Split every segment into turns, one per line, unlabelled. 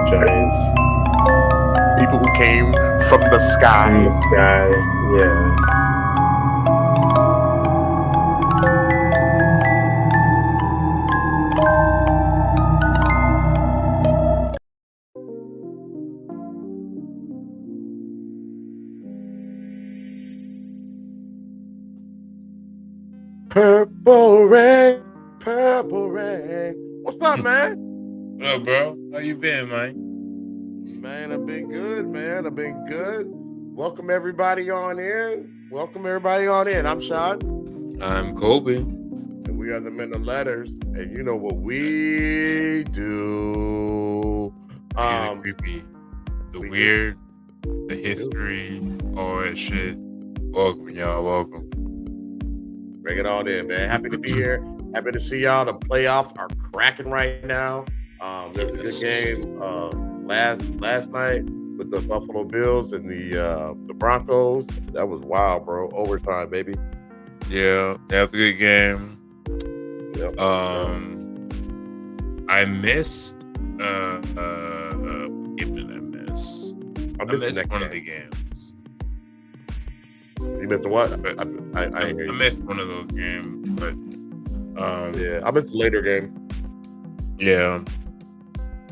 red giants
People who came from the
in
sky.
the sky. Yeah.
Purple rain, purple rain. What's up, man?
What up, bro? How you been, man?
Man, I've been good, man. I've been good. Welcome everybody on in. I'm Sean.
I'm Colby.
And we are the Men of Letters. And you know what we do.
The creepy, the weird, the history, all that shit. Welcome, y'all. Welcome.
Bring it on in, man. Happy to be here. Happy to see y'all. The playoffs are cracking right now. There was a good game last night with the Buffalo Bills and the Broncos. That was wild, bro. Overtime, baby.
Yeah, that was a good game.
Yep.
I missed. What did I miss? I missed one of the games.
You missed what?
I missed one of those games, but
yeah, I missed the later game.
Yeah,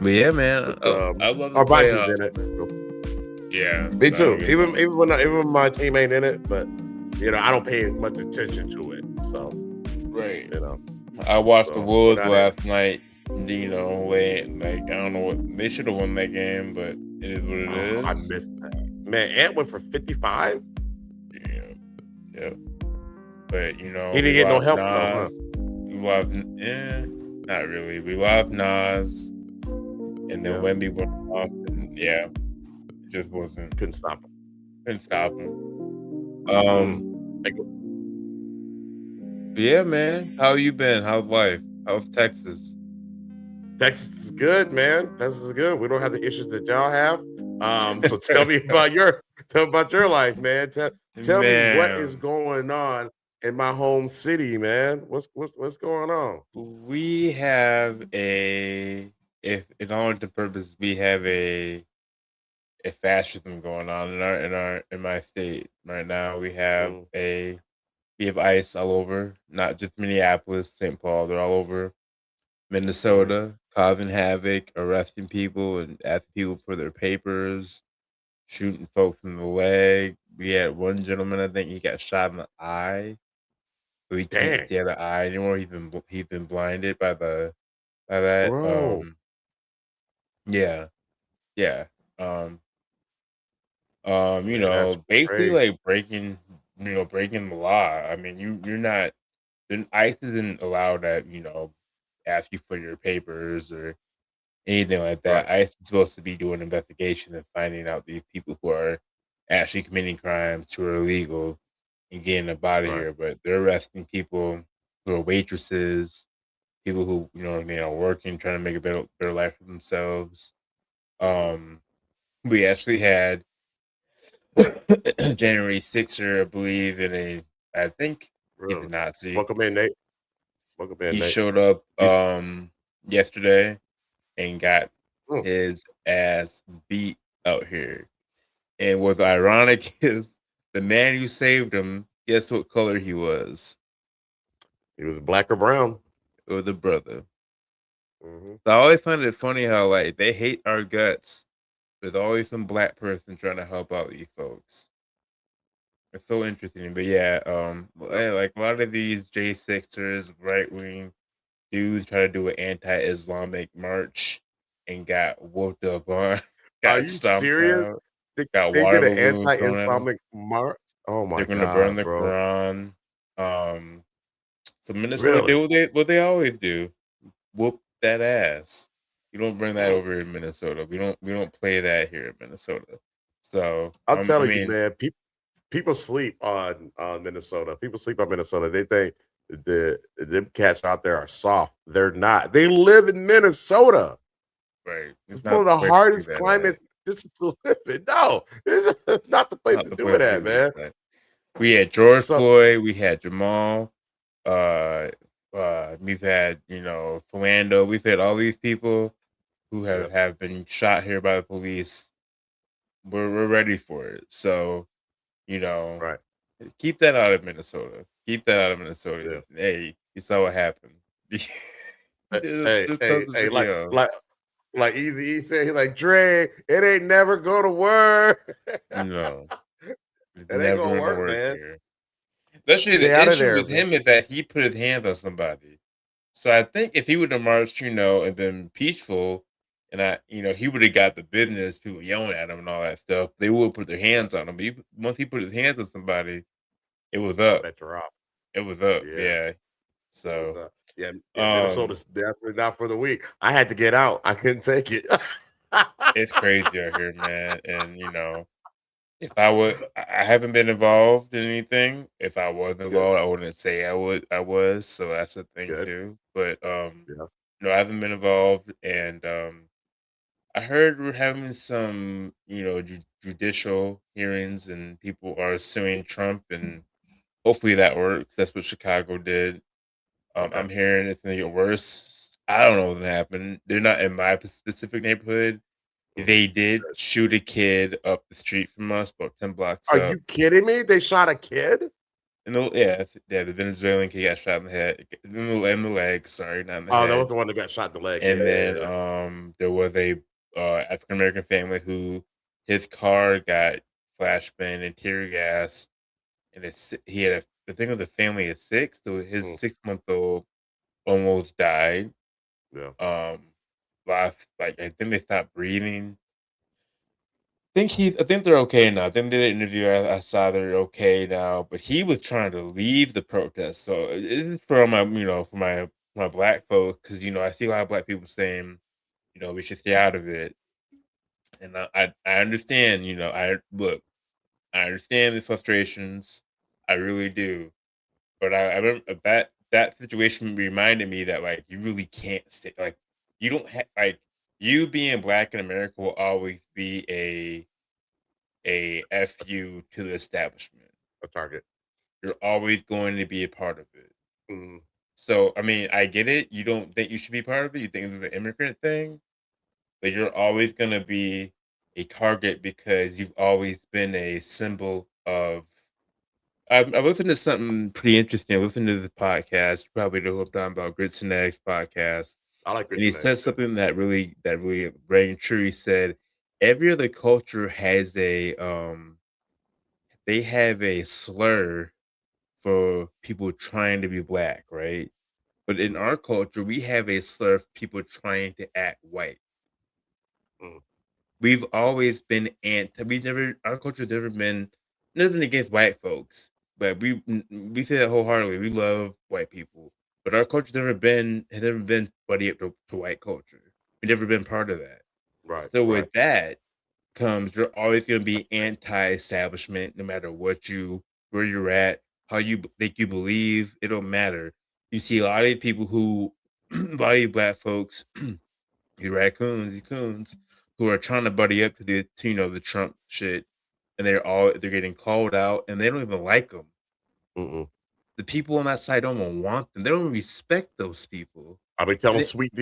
but yeah, man, I love the
Vikings in it.
Yeah,
me too. Even when my team ain't in it, but you know I don't pay much attention to it. So
right,
you know,
I watched the Wolves last night. You know, I don't know what they should have won that game, but it is what it is.
I missed that. Man, Ant went for 55.
Yeah. But you know,
he didn't get no help though, huh?
We lost, not really. We lost Nas, and then Wemby went off, and it just wasn't.
Couldn't stop him.
Yeah, man. How you been? How's life? How's Texas?
Texas is good, man. Texas is good. We don't have the issues that y'all have. So tell me about your life, man. Tell me what is going on in my home city, man. What's going on?
We have if in all intents and purposes, we have a fascism going on in my state right now. We have ICE all over, not just Minneapolis, St. Paul. They're all over Minnesota, causing havoc, arresting people and asking people for their papers, shooting folks in the leg. We had one gentleman, I think he got shot in the eye. So he can't see out of the eye anymore. He's been blinded by that.
Bro.
Yeah. You know, basically like breaking the law. I mean, you're not. ICE isn't allowed to, ask you for your papers or anything like that.
Right.
ICE is supposed to be doing investigation and finding out these people who are actually committing crimes who are illegal and getting them out of here. But they're arresting people who are waitresses, people who working, trying to make a better life for themselves. We actually had January 6er, I believe, I think he's a Nazi.
Welcome in, Nate.
He showed up yesterday and got his ass beat out here. And what's ironic is the man who saved him, guess what color he was?
He was black or brown.
It was a brother. So I always find it funny how like they hate our guts. There's always some black person trying to help out these folks. It's so interesting. But yeah, like a lot of these J6ers, right wing dudes try to do an anti-Islamic march and got whooped up on.
Are you serious? They did an anti-Islamic march. Oh my god!
They're gonna burn the Quran. So Minnesota did what they always do: whoop that ass. You don't bring that over in Minnesota. We don't play that here in Minnesota. So
I'm telling you, man, people sleep on Minnesota. People sleep on Minnesota. They think them cats out there are soft. They're not. They live in Minnesota.
Right.
It's one of the hardest climates just to live in. No, this is not the place to do it at, man.
We had George Floyd. We had Jamal. We've had, Philando. We've had all these people who
Yep.
have been shot here by the police. We're ready for it. So, you know,
Right.
keep that out of Minnesota. Keep that out of Minnesota.
Yeah.
Hey, you saw what happened. Just post a
Hey,
video.
like Easy E said, he's like, Dre, it ain't never go to work.
No, it's
It ain't
never
gonna
gonna
work,
work
man.
here. Especially
Stay
the
out of
issue
there,
with
man.
him is that he put his hands on somebody. So I think if he would have marched, and been peaceful, and he would have got the business, people yelling at him and all that stuff, they would put their
Right.
hands on him. But once he put his hands on somebody, it was
I
up.
bet you're off.
It was up.
Yeah.
Yeah.
It was
So,
yeah, yeah,
um,
Minnesota's definitely not for the weak. I had to get out. I couldn't take it.
it's crazy out here, man. And if I haven't been involved in anything. If I was
Good,
involved, I wouldn't say I was. So that's a thing
good.
too. But
Yeah.
no, I haven't been involved, and I heard we're having some, judicial hearings, and people are suing Trump, and hopefully that works. That's what Chicago did.
Okay.
I'm hearing it's gonna get worse. I don't know what's gonna happen. They're not in my specific neighborhood.
Mhm.
They did
Good.
shoot a kid up the street from us, about 10 blocks
Are
up.
you kidding me? They shot a kid?
And yeah, the Venezuelan kid got shot in the head, in the leg. Sorry, not in the
Oh, that was
head.
the one that got shot in the leg. Yeah,
And
yeah,
then
yeah, yeah.
there was a African American family who his car got flashbang and tear gassed, and he had the thing with the family is sick, so his
Mm,
6-month-old almost died.
yeah.
Last like I think they stopped breathing. I think they're okay now. I think they did an interview. I saw they're okay now, but he was trying to leave the protest. So this is for my, for my black folks, because I see a lot of black people saying, we should stay out of it, and I understand. I understand the frustrations, I really do. But I remember that situation reminded me that like you really can't stay like you don't have like you being black in America will always be a fu to the establishment.
A target.
You're always going to be a part of it.
Mhm.
So, I mean, I get it. You don't think you should be part of it. You think it's an immigrant thing, but you're always going to be a target because you've always been a symbol of. I listened to something pretty interesting. I listened to the podcast. You probably know who I'm talking about, Grits and Eggs podcast,
I like
and
grits
he
and eggs.
said
Yeah.
something that really rang true. He said every other culture has they have a slur for people trying to be black, right? But in
Mhm,
our culture, we have a slur for people trying to act white.
mhm.
We've always been we've never our culture's never been nothing against white folks, but we say that wholeheartedly. We love white people. But our culture's never been buddy up to white culture. We've never been part of that.
Right,
So
right.
with that comes you're always gonna be anti-establishment no matter where you're at, how think you believe, it don't matter. You see a lot of people a lot of you black folks, you raccoons, you coons, who are trying to buddy up the Trump shit, and they're getting called out, and they don't even like them.
Mm-mm.
The people on that side don't even want them. They don't respect those people, and
I be telling Sweet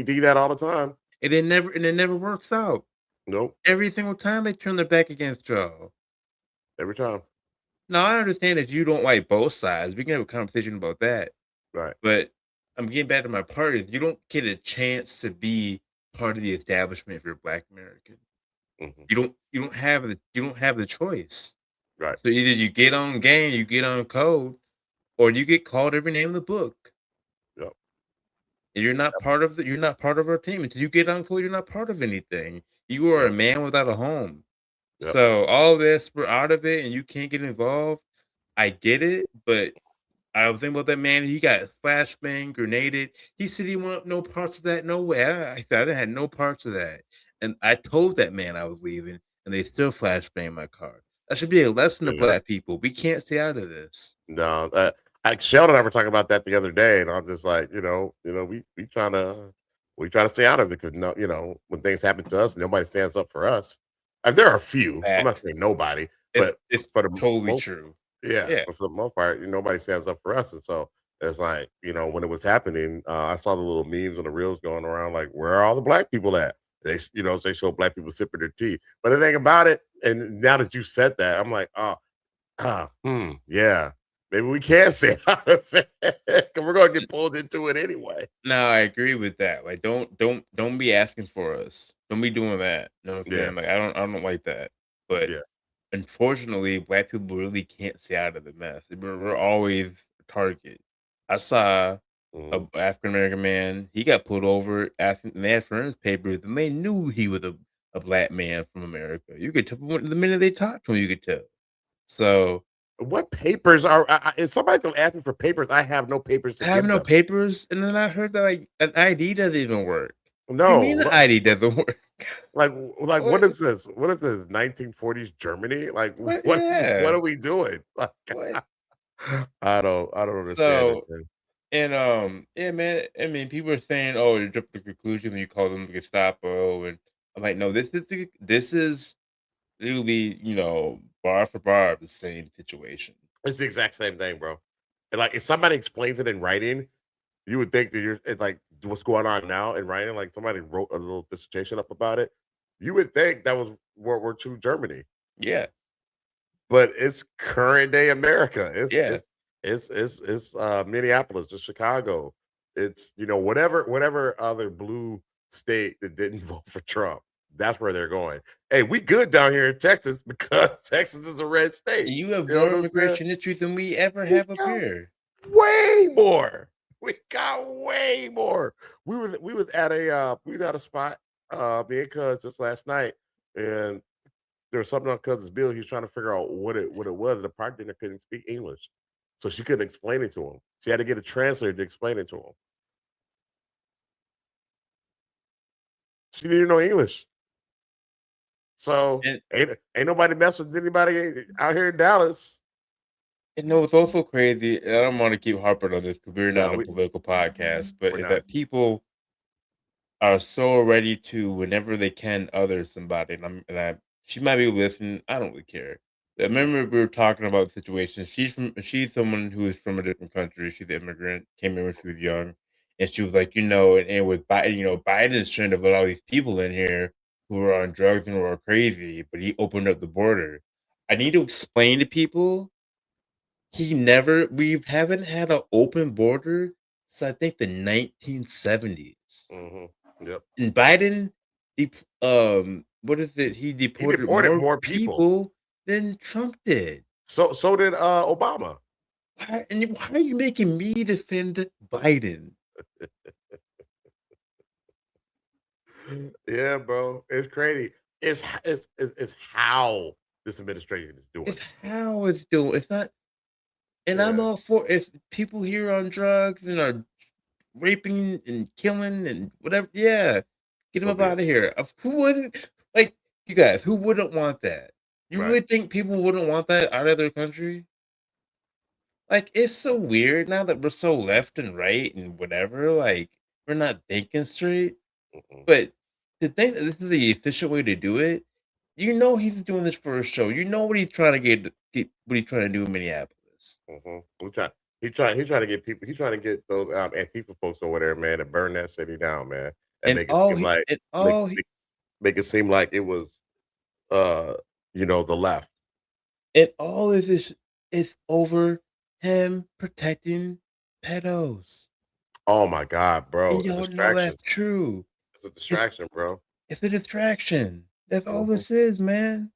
D that all the time.
it never works out.
Nope.
Every single time they turn their back against y'all.
Every time.
Now, I understand if you don't like both sides, we can have a conversation about that.
Right.
But I'm getting back to my part is you don't get a chance to be part of the establishment if you're Black American.
Mhm.
You don't have the choice.
Right.
So either you get on game, you get on code, or you get called every name in the book.
Yep.
And you're not part of our team. Until you get on code, you're not part of anything. You are a
Yep.
man without a home.
Yep.
So all this, we're out of it and you can't get involved. I get it, but I was thinking about that man. He got flashbang, grenaded. He said he want no parts of that. No way. I said I had no parts of that. And I told that man I was leaving, and they still flashbang my car. That should be a lesson to
Yeah.
black people. We can't stay out of this.
No, Sheldon and I were talking about that the other day, and I'm just like, we trying to stay out of it because no, when things happen to us, nobody stands up for us. There are a few. I'm not
Facts.
saying nobody,
It's
but
it's
for the
totally
most,
true.
yeah,
Yeah,
but for the most part, nobody stands up for us, and so It's like, when it was happening, I saw the little memes and the reels going around like, where are all the black people at? They show black people sipping their tea. But the thing about it, and now that you said that, I'm like, yeah, maybe we can't say how to say it, 'cause we're gonna get pulled into it anyway.
No, I agree with that. Like, don't be asking for us. Don't be doing that. You know what I'm
Yeah,
saying? Like, I don't like that. But
yeah.
unfortunately, black people really can't stay out of the mess. We're always a target. I saw a
Mhm.
African American man. He got pulled over. Asking, and they had friends papers, and they knew he was a black man from America. You could tell the minute they talked to him. You could tell. So
What papers are? If somebody's gonna ask me for papers, I have no papers to
I have
give
no
them.
papers, and then I heard that like an ID doesn't even work. What do you mean
No,
the ID doesn't work?
what
What?
is this? What is this? 1940s Germany? Like,
What?
what
Yeah.
are we doing? Like,
What?
I don't understand it,
So
man.
and yeah, man. I mean, people are saying, "Oh, you jumped to conclusion," and you call them Gestapo, and I'm like, no, this is literally, bar for bar the same situation.
It's the exact same thing, bro. And like, if somebody explains it in writing, you would think that it's like what's going on now in writing. Like somebody wrote a little dissertation up about it. You would think that was World War II Germany,
Yeah,
but it's current day America. It's
yeah.
it's it's Minneapolis, it's Chicago. It's whatever other blue state that didn't vote for Trump. That's where they're going. Hey, we good down here in Texas because Texas is a red state.
You have
You know
more
what I'm saying?
immigration history than we ever
We
have up
got
here.
way more. We got way more. We was at a spot, me and Cuz just last night, and there was something on Cuz's bill. He was trying to figure out what it was. And the bartender couldn't speak English, so she couldn't explain it to him. She had to get a translator to explain it to him. She didn't know English, so
And
ain't nobody messing with anybody out here in Dallas.
no, it's also crazy. And I don't want to keep harping on this because we're
No,
not a political podcast, but
we're
is
not.
that people are so ready to whenever they can other somebody, and she might be listening. I don't really care. I remember we were talking about the situation. She's someone who is from a different country. She's an immigrant, came in when she was young, and she was like, and with Biden, Biden is trying to put all these people in here who are on drugs and who are crazy, but he opened up the border. I need to explain to people we haven't had an open border since I think the 1970s.
Hmm. Yep.
And Biden, what is it? He
He
deported
deported
more
more people.
people than Trump did.
So did Obama.
Why are you making me defend Biden?
Yeah, bro, it's crazy. It's how this administration is doing
It's
it.
how it's doing. It's not, and I'm
Yeah,
all for if people here on drugs and are raping and killing and whatever. Yeah, get them
so
up
be
out
it.
of here. Who wouldn't like you guys? Who wouldn't want that? You
Right.
really think people wouldn't want that out of their country? Like, it's so weird now that we're so left and right and whatever, like, we're not thinking straight,
Hmm.
but to think that this is the efficient way to do it, he's doing this for a show. You know what he's trying to get what he's trying to do in Minneapolis.
Hmm. He trying to get people. He trying to get those Antifa folks or whatever, man, to burn that city down, man, and
And
make it
all
seem
he
like
and
make
all he
make, make it seem like it was uh the left.
and all of this is over him protecting pedos.
Oh my God, bro,
And
a
y'all know
distraction.
that's true.
It's a
It's
distraction, bro.
it's a distraction. That's all
Hmm.
this is, man.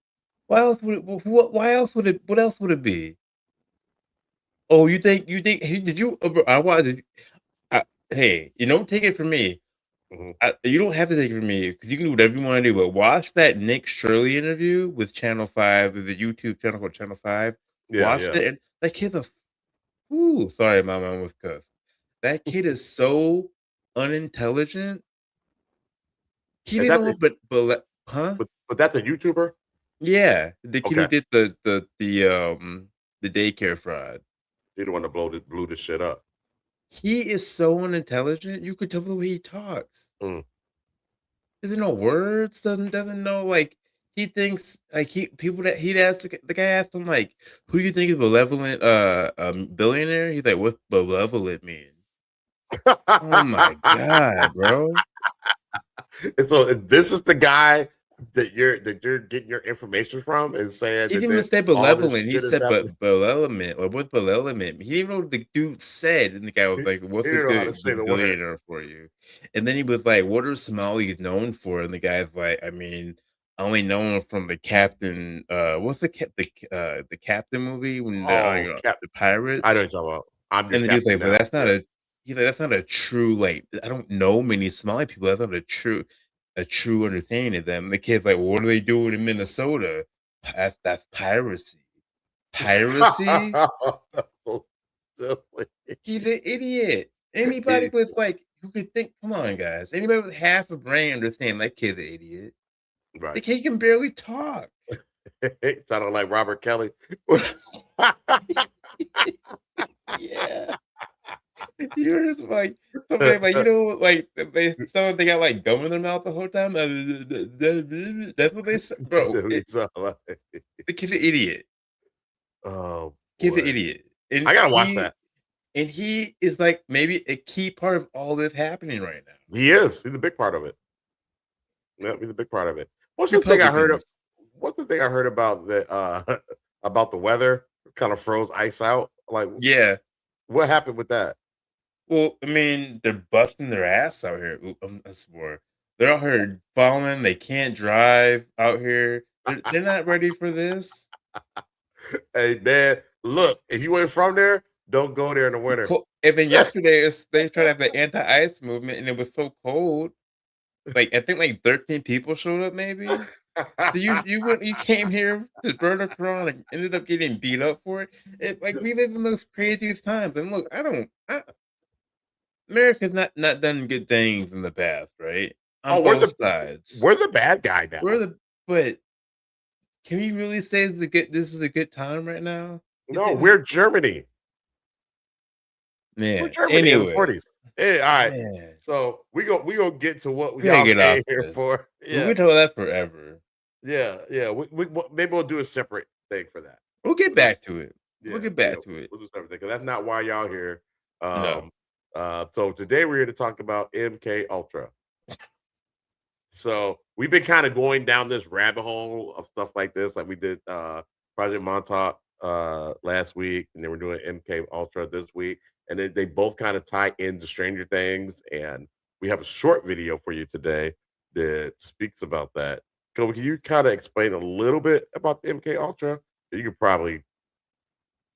Why else would it why else would it what else would it be? Oh, you think he did you I wanted hey, you don't take it from me.
Hmm.
You don't have to take it from me because you can do whatever you want to do, but watch that Nick Shirley interview with Channel 5, there's a YouTube channel called Channel 5.
Yeah,
Watch
yeah.
it, and that kid's a ooh, sorry, my mom was cussed. That kid is so unintelligent. He
Is
didn't
that
know
the
but huh?
but that's a YouTuber?
Yeah, the kid who
Okay,
did the daycare fraud.
he the one that blew this shit up.
He is so unintelligent, you could tell the way he talks.
Mm.
Doesn't know words, doesn't know, like he thinks like he'd ask the guy asked him like, "Who do you think is benevolent billionaire?" He's like, "What's benevolent mean?" Oh my god, bro.
And so this is the guy that you're getting your information from and saying
He
that
didn't even say
all this
malevolent, he
shit is
said
happening.
malevolent, like, what's malevolent? He didn't even know what the dude said, and the guy was
He,
like,
he
"What's a
didn't know how to say
good
the word.
billionaire for you?" And then he was like, "What are Somalis known for?" And the guy's like, "I mean, I only know him from the Captain, what's the Captain movie when they're on,
Oh, Cap,
the
I know
pirates?"
what you're talking about. I'm your
And the dude's
captain
like, "But
now.
that's not
Yeah.
a," he's like, "That's not a true, like, I don't know many Somali people, that's not a true understanding of them." The kid's like, "Well, what are they doing in Minnesota?" That's piracy." Piracy?
That's so silly.
He's an idiot. Anybody
He-
with, like, who could think, come on, guys. Anybody with half a brain understand that kid's an idiot. The
right.
kid can barely talk.
Sounded like Robert Kelly.
Yeah. You're just like somebody like, like they got like gum in their mouth the whole time. That's what they said. Bro,
He sound like-
the kid's an idiot.
oh
Kid's an
boy.
idiot.
I gotta watch that.
And he is like maybe a key part of all this happening right now.
He is. He's a big part of it. Yeah, he's a big part of it. What's the thing I heard of?
Republicans.
What's the thing I heard about the about the weather? Kind of froze ice out. Like,
Yeah.
what happened with that?
Well, I mean, they're busting their ass out here. Ooh, I swore. They're out here falling. They can't drive out here. They're not ready for this.
Hey man, look, if you ain't from there, don't go there in the winter.
And then yesterday, they tried to have the anti-ice movement, and it was so cold. Like I think like 13 people showed up, maybe. So you came here to burn a Quran and ended up getting beat up for it. Like we live in those craziest times. And look, America's not done good things in the past, right? On
Oh,
both sides.
we're the bad guy
We're
now.
the but can you really say this is a good time right now?
No, we're Germany. We're
Man.
Germany in the
Anyway,
40s. Hey, all right.
man,
So we go get to what
we gotta
y'all
get off
came here
this.
for.
We
Yeah,
could talk about that forever.
yeah, yeah. Maybe we'll do a separate thing for that.
We'll get
We'll do-
back to it. We'll
yeah,
get
yeah.
back to it.
We'll do separate thing because that's not why y'all here.
No.
Um, so today we're here to talk about MK Ultra. So we've been kind of going down this rabbit hole of stuff like this, like we did Project Montauk last week, and then we're doing MK Ultra this week, and they both kind of tie into Stranger Things, and we have a short video for you today that speaks about that. Kobe, can you kind of explain a little bit about the MK Ultra? You could probably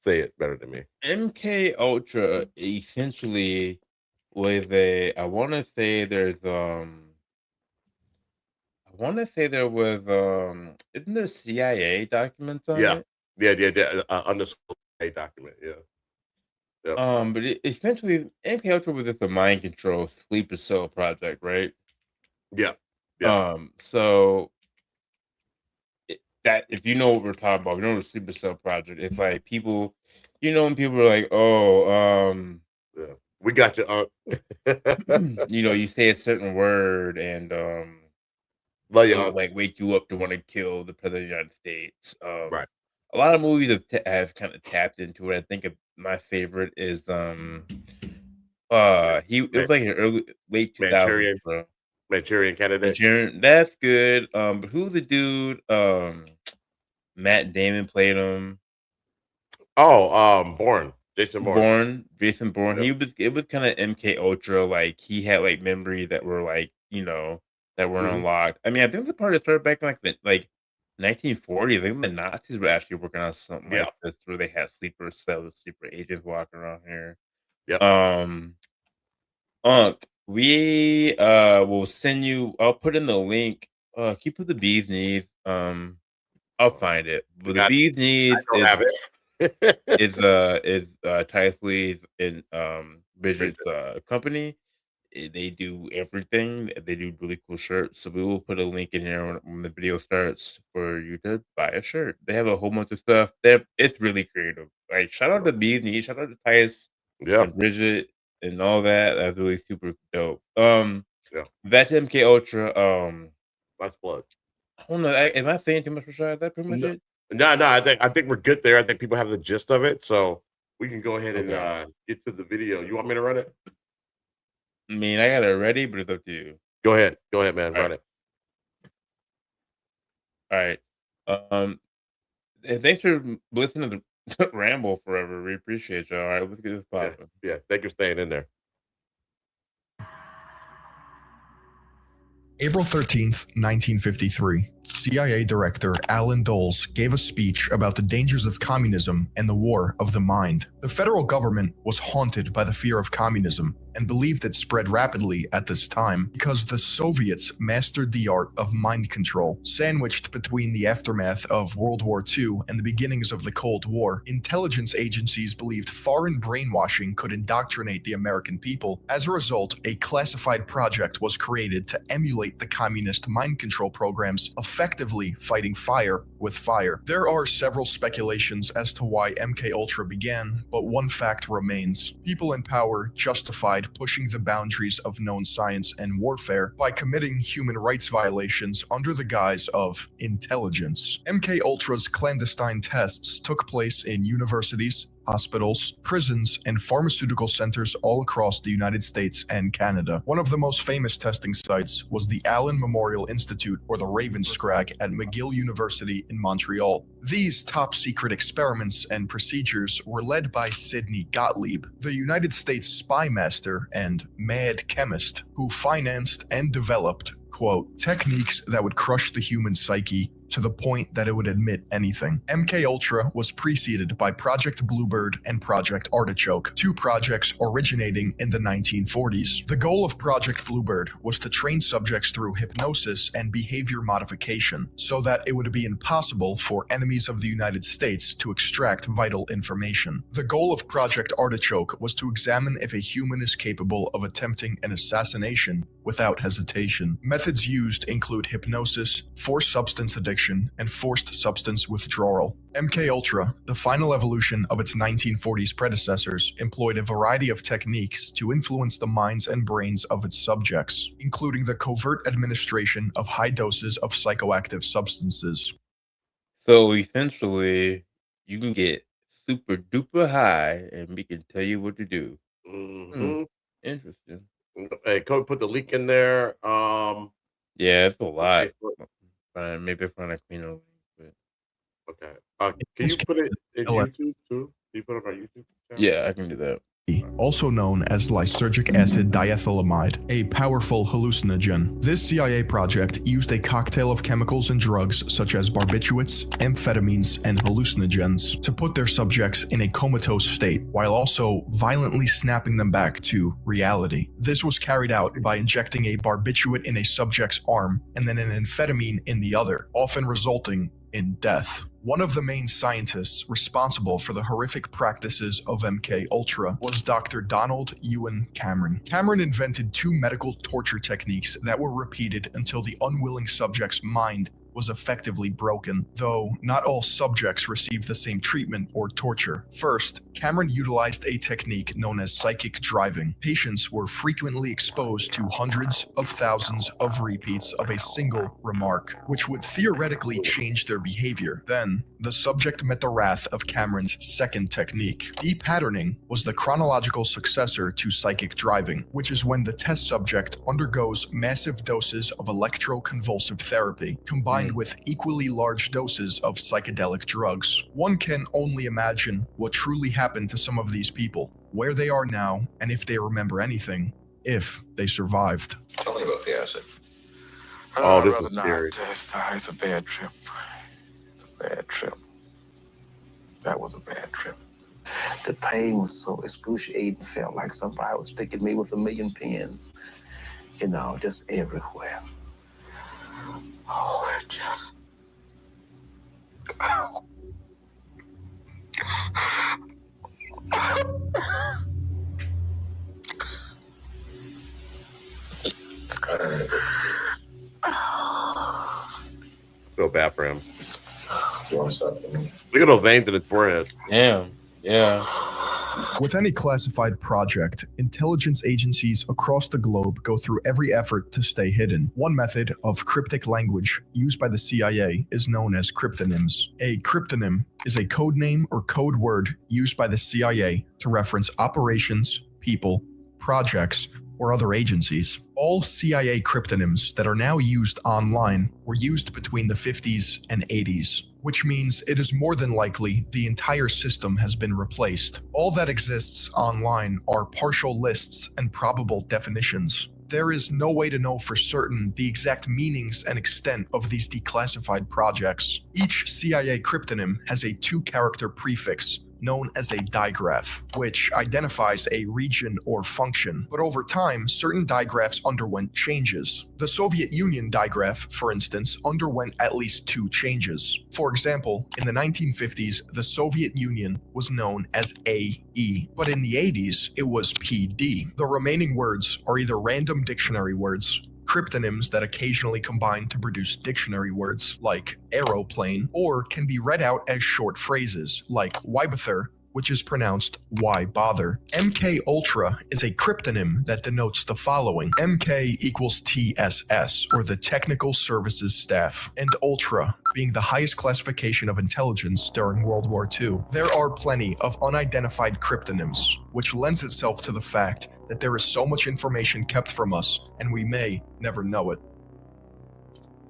say it better than me.
MK Ultra essentially was a I wanna say there was isn't there CIA documents on
Yeah,
it?
yeah. Undisclosed document. Yeah, yep,
But essentially MK Ultra was just a mind control sleeper cell project, right?
yeah, yeah.
So that if you know what we're talking about, we know the sleeper cell project. It's like people, when people are like, "Oh,
Yeah. We got you.
you say a certain word and
Love you,
it'll like wake you up to want to kill the president of the United States."
Right.
A lot of movies have kind of tapped into it. I think my favorite is
Yeah.
it was like in early late 2000s,
Manchurian
bro.
Manchurian Candidate.
Manchurian, that's good. But who's the dude? Matt Damon played him.
Oh, Bourne. Jason Bourne.
Jason Bourne.
Yep.
It was kind of MK Ultra. Like he had like memories that were like that weren't
Mhm.
unlocked. I mean, I think the part that started back in like the 1940s. I think the Nazis were actually working on something
Yeah.
like this where they had sleeper cells, sleeper agents walking around here.
Yep.
We will send you. I'll put in the link. Keep put the bee's knees. I'll find it. But the bee's
I
knees
don't have it.
is Typhoid and Bridget's
Bridget.
company. They do everything. They do really cool shirts. So we will put a link in here when the video starts for you to buy a shirt. They have a whole bunch of stuff. It's really creative. Like shout out to bee's knees. Shout out to Tice
Yeah.
and Bridget and all that. That's really super dope.
Yeah.
Back to MK Ultra.
Let's plug.
I don't know. Am I saying too much, Rashad? Is that pretty much
No,
it?
no. I think we're good there. I think people have the gist of it, so we can go ahead and
Okay.
get to the video. You want me to run it?
I mean, I got it ready, but it's up to you.
Go ahead, man.
All
Run
right.
it.
All right. Thanks for listening to the ramble forever. We appreciate you. All right, let's get this
Yeah,
popping.
yeah. Thank you for staying in there.
April 13th, 1953, CIA Director Alan Dulles gave a speech about the dangers of communism and the war of the mind. The federal government was haunted by the fear of communism and believed it spread rapidly at this time because the Soviets mastered the art of mind control. Sandwiched between the aftermath of World War II and the beginnings of the Cold War, intelligence agencies believed foreign brainwashing could indoctrinate the American people. As a result, a classified project was created to emulate the communist mind control programs, effectively fighting fire with fire. There are several speculations as to why MKUltra began, but one fact remains. People in power justified pushing the boundaries of known science and warfare by committing human rights violations under the guise of intelligence. MKUltra's clandestine tests took place in universities, hospitals, prisons, and pharmaceutical centers all across the United States and Canada. One of the most famous testing sites was the Allen Memorial Institute, or the Ravenscrag, at McGill University in Montreal. These top-secret experiments and procedures were led by Sidney Gottlieb, the United States spy master and mad chemist who financed and developed, quote, techniques that would crush the human psyche to the point that it would admit anything. MKUltra was preceded by Project Bluebird and Project Artichoke, two projects originating in the 1940s. The goal of Project Bluebird was to train subjects through hypnosis and behavior modification so that it would be impossible for enemies of the United States to extract vital information. The goal of Project Artichoke was to examine if a human is capable of attempting an assassination without hesitation. Methods used include hypnosis, forced substance addiction, and forced substance withdrawal. MKUltra, the final evolution of its 1940s predecessors, employed a variety of techniques to influence the minds and brains of its subjects, including the covert administration of high doses of psychoactive substances.
So essentially, you can get super duper high, and we can tell you what to do.
Mm-hmm.
Interesting.
Hey, Cody, put the link in there.
Yeah, it's a lot.
Facebook.
Fine, maybe find a cleaner link. But
Okay. Can you put it in YouTube too? Can you put it on YouTube channel?
yeah, I can do that.
Also known as lysergic acid diethylamide, a powerful hallucinogen. This CIA project used a cocktail of chemicals and drugs such as barbiturates, amphetamines, and hallucinogens to put their subjects in a comatose state while also violently snapping them back to reality. This was carried out by injecting a barbiturate in a subject's arm and then an amphetamine in the other, often resulting in death. One of the main scientists responsible for the horrific practices of MKUltra was Dr. Donald Ewan Cameron. Cameron invented two medical torture techniques that were repeated until the unwilling subject's mind was effectively broken, though not all subjects received the same treatment or torture. First, Cameron utilized a technique known as psychic driving. Patients were frequently exposed to hundreds of thousands of repeats of a single remark, which would theoretically change their behavior. Then, the subject met the wrath of Cameron's second technique. Depatterning was the chronological successor to psychic driving, which is when the test subject undergoes massive doses of electroconvulsive therapy, combined with equally large doses of psychedelic drugs. One can only imagine what truly happened to some of these people, where they are now, and if they remember anything, if they survived.
Tell me about the acid.
Oh, this
I'd
is
rather not.
scary.
It's a bad trip. It's a bad trip. That was a bad trip. The pain was so excruciating. Felt like somebody was sticking me with a million pins. You know, just everywhere. Oh, it just... Ow.
Feel bad for him.
You want something?
Look at those veins in his forehead.
Damn. Yeah.
With any classified project, intelligence agencies across the globe go through every effort to stay hidden. One method of cryptic language used by the CIA is known as cryptonyms. A cryptonym is a code name or code word used by the CIA to reference operations, people, projects, or other agencies. All CIA cryptonyms that are now used online were used between the 50s and 80s, which means it is more than likely the entire system has been replaced. All that exists online are partial lists and probable definitions. There is no way to know for certain the exact meanings and extent of these declassified projects. Each CIA cryptonym has a 2-character prefix, known as a digraph, which identifies a region or function. But over time, certain digraphs underwent changes. The Soviet Union digraph, for instance, underwent at least 2 changes. For example, in the 1950s, the Soviet Union was known as AE, but in the 80s, it was PD. The remaining words are either random dictionary words, cryptonyms that occasionally combine to produce dictionary words like aeroplane, or can be read out as short phrases like Wybother, which is pronounced why bother. MKUltra is a cryptonym that denotes the following: MK equals TSS, or the Technical Services Staff, and Ultra being the highest classification of intelligence during World War II. There are plenty of unidentified cryptonyms, which lends itself to the fact that there is so much information kept from us, and we may never know it.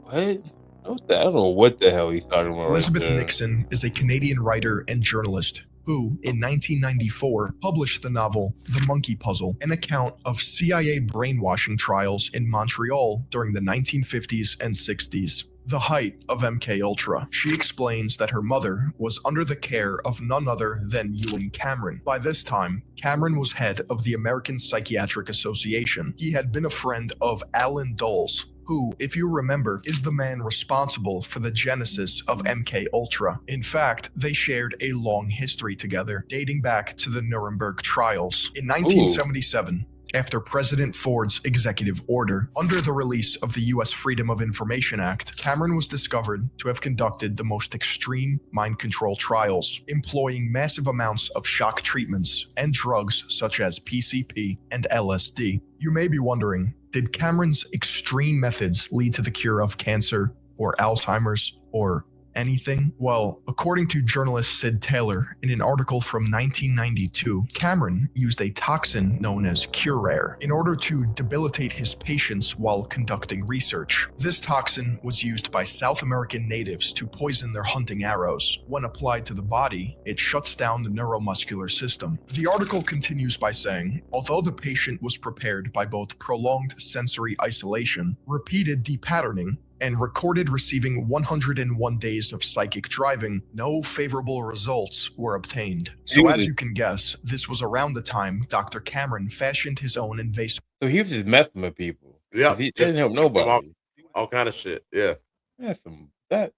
What? I don't know what the hell he's talking about.
Elizabeth
right there.
Nixon is a Canadian writer and journalist who, in 1994, published the novel The Monkey Puzzle, an account of CIA brainwashing trials in Montreal during the 1950s and 60s. The height of MKUltra. She explains that her mother was under the care of none other than Ewan Cameron. By this time, Cameron was head of the American Psychiatric Association. He had been a friend of Alan Dulles, who, if you remember, is the man responsible for the genesis of MKUltra. In fact, they shared a long history together, dating back to the Nuremberg trials. In 1977, after President Ford's executive order, under the release of the U.S. Freedom of Information Act, Cameron was discovered to have conducted the most extreme mind control trials, employing massive amounts of shock treatments and drugs such as PCP and LSD. You may be wondering, did Cameron's extreme methods lead to the cure of cancer or Alzheimer's or anything? Well, according to journalist Sid Taylor in an article from 1992, Cameron used a toxin known as Curare in order to debilitate his patients while conducting research. This toxin was used by South American natives to poison their hunting arrows. When applied to the body, it shuts down the neuromuscular system. The article continues by saying, although the patient was prepared by both prolonged sensory isolation, repeated depatterning, and recorded receiving 101 days of psychic driving, no favorable results were obtained. So as you can guess, this was around the time Dr. Cameron fashioned his own invasive...
So he was just messing with people.
Yeah,
He didn't help nobody.
All kind of shit. Yeah.
That.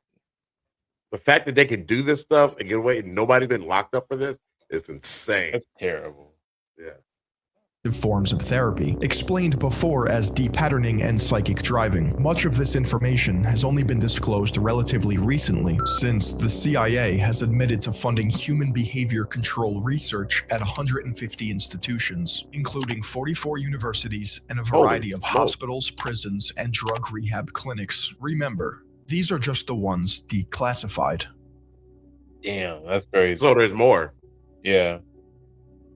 The fact that they can do this stuff and get away and nobody's been locked up for this is insane.
That's terrible.
Yeah.
forms of therapy, explained before as depatterning and psychic driving. Much of this information has only been disclosed relatively recently, since the CIA has admitted to funding human behavior control research at 150 institutions, including 44 universities and a variety of hospitals, prisons, and drug rehab clinics. Remember, these are just the ones declassified.
Damn, that's crazy.
So there's more.
Yeah.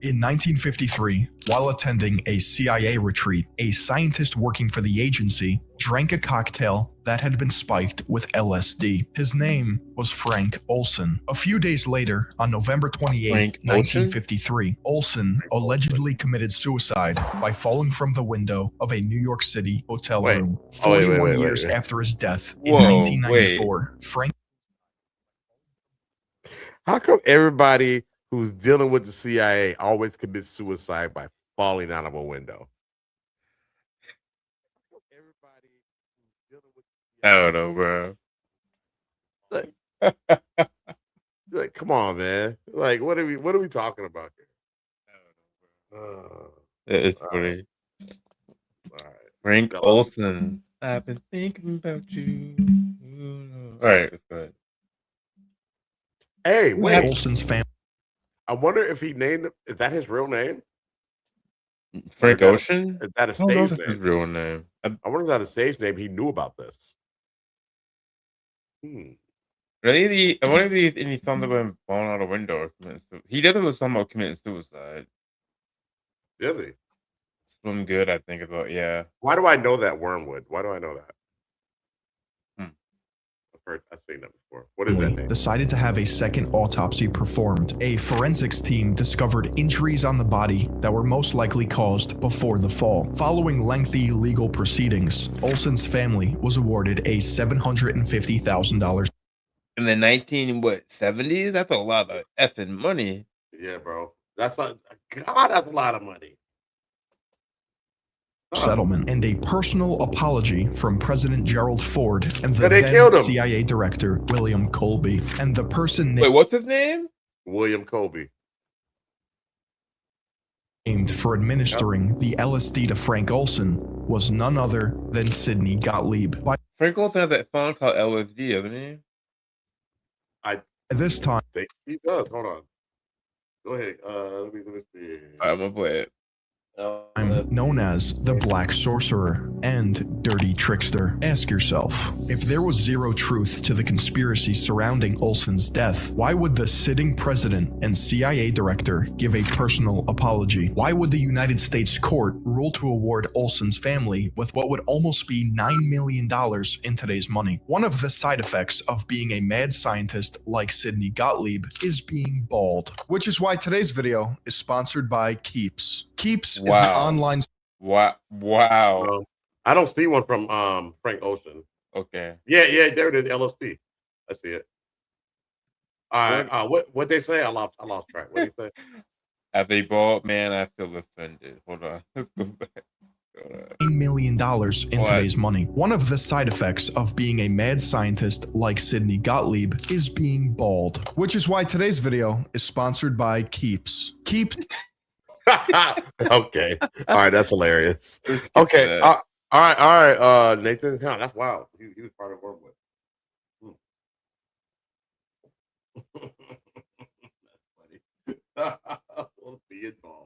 In 1953, while attending a CIA retreat, a scientist working for the agency drank a cocktail that had been spiked with LSD. His name was Frank Olson. A few days later, on November 28, 1953, Olson allegedly committed suicide by falling from the window of a New York City hotel room. 41 years after his death in 1994, Frank...
How come everybody who's dealing with the CIA always commits suicide by falling out of a window?
I don't know, bro.
Like, come on, man. Like, what are we talking about here?
It's funny.
All right.
Frank Olson. I've been thinking about you. All right, go ahead.
Hey, wait.
Olson's family.
I wonder if he named. Is that his real name?
Frank Ocean?
Is that a
I don't know if
stage
that's his
name?
real name.
I wonder if that's a stage name. He knew about this.
Really? I wonder if any songs about him falling out a window or committing suicide. He definitely was talking about committing suicide.
Really?
Swim Good, I think about, yeah.
Why do I know that Wormwood? Why do I know that? I've seen that before. What is that name?
Decided to have a second autopsy performed. A forensics team discovered injuries on the body that were most likely caused before the fall. Following lengthy legal proceedings, Olson's family was awarded a $750,000.
In the 70s? That's a lot of effing money.
Yeah, bro. That's a lot of money.
Settlement and a personal apology from President Gerald Ford and the
they
then
killed him.
CIA director William Colby, and the person
Wait, what's his name?
William Colby.
named for administering the LSD to Frank Olson was none other than Sidney Gottlieb. By
Frank Olson has that song called LSD, doesn't he?
this time,
He does. Hold on. Go ahead. Let me see.
I'm gonna play it.
known as the Black Sorcerer and Dirty Trickster. Ask yourself, if there was zero truth to the conspiracy surrounding Olson's death, why would the sitting president and CIA director give a personal apology? Why would the United States court rule to award Olson's family with what would almost be $9 million in today's money? One of the side effects of being a mad scientist like Sidney Gottlieb is being bald, which is why today's video is sponsored by Keeps. Keeps is an online.
Wow.
I don't see one from Frank Ocean.
Okay.
Yeah, there it is. LSD. I see it. All right. What they say? I lost track. What do you say?
As a bald man, I feel offended. Hold on. Let's go back.
$1 million in today's money. One of the side effects of being a mad scientist like Sidney Gottlieb is being bald, which is why today's video is sponsored by Keeps. Keeps.
Okay. All right. That's hilarious. Okay. All right. Nathan, that's wild. He was part of Wormwood. That's funny. We'll be involved.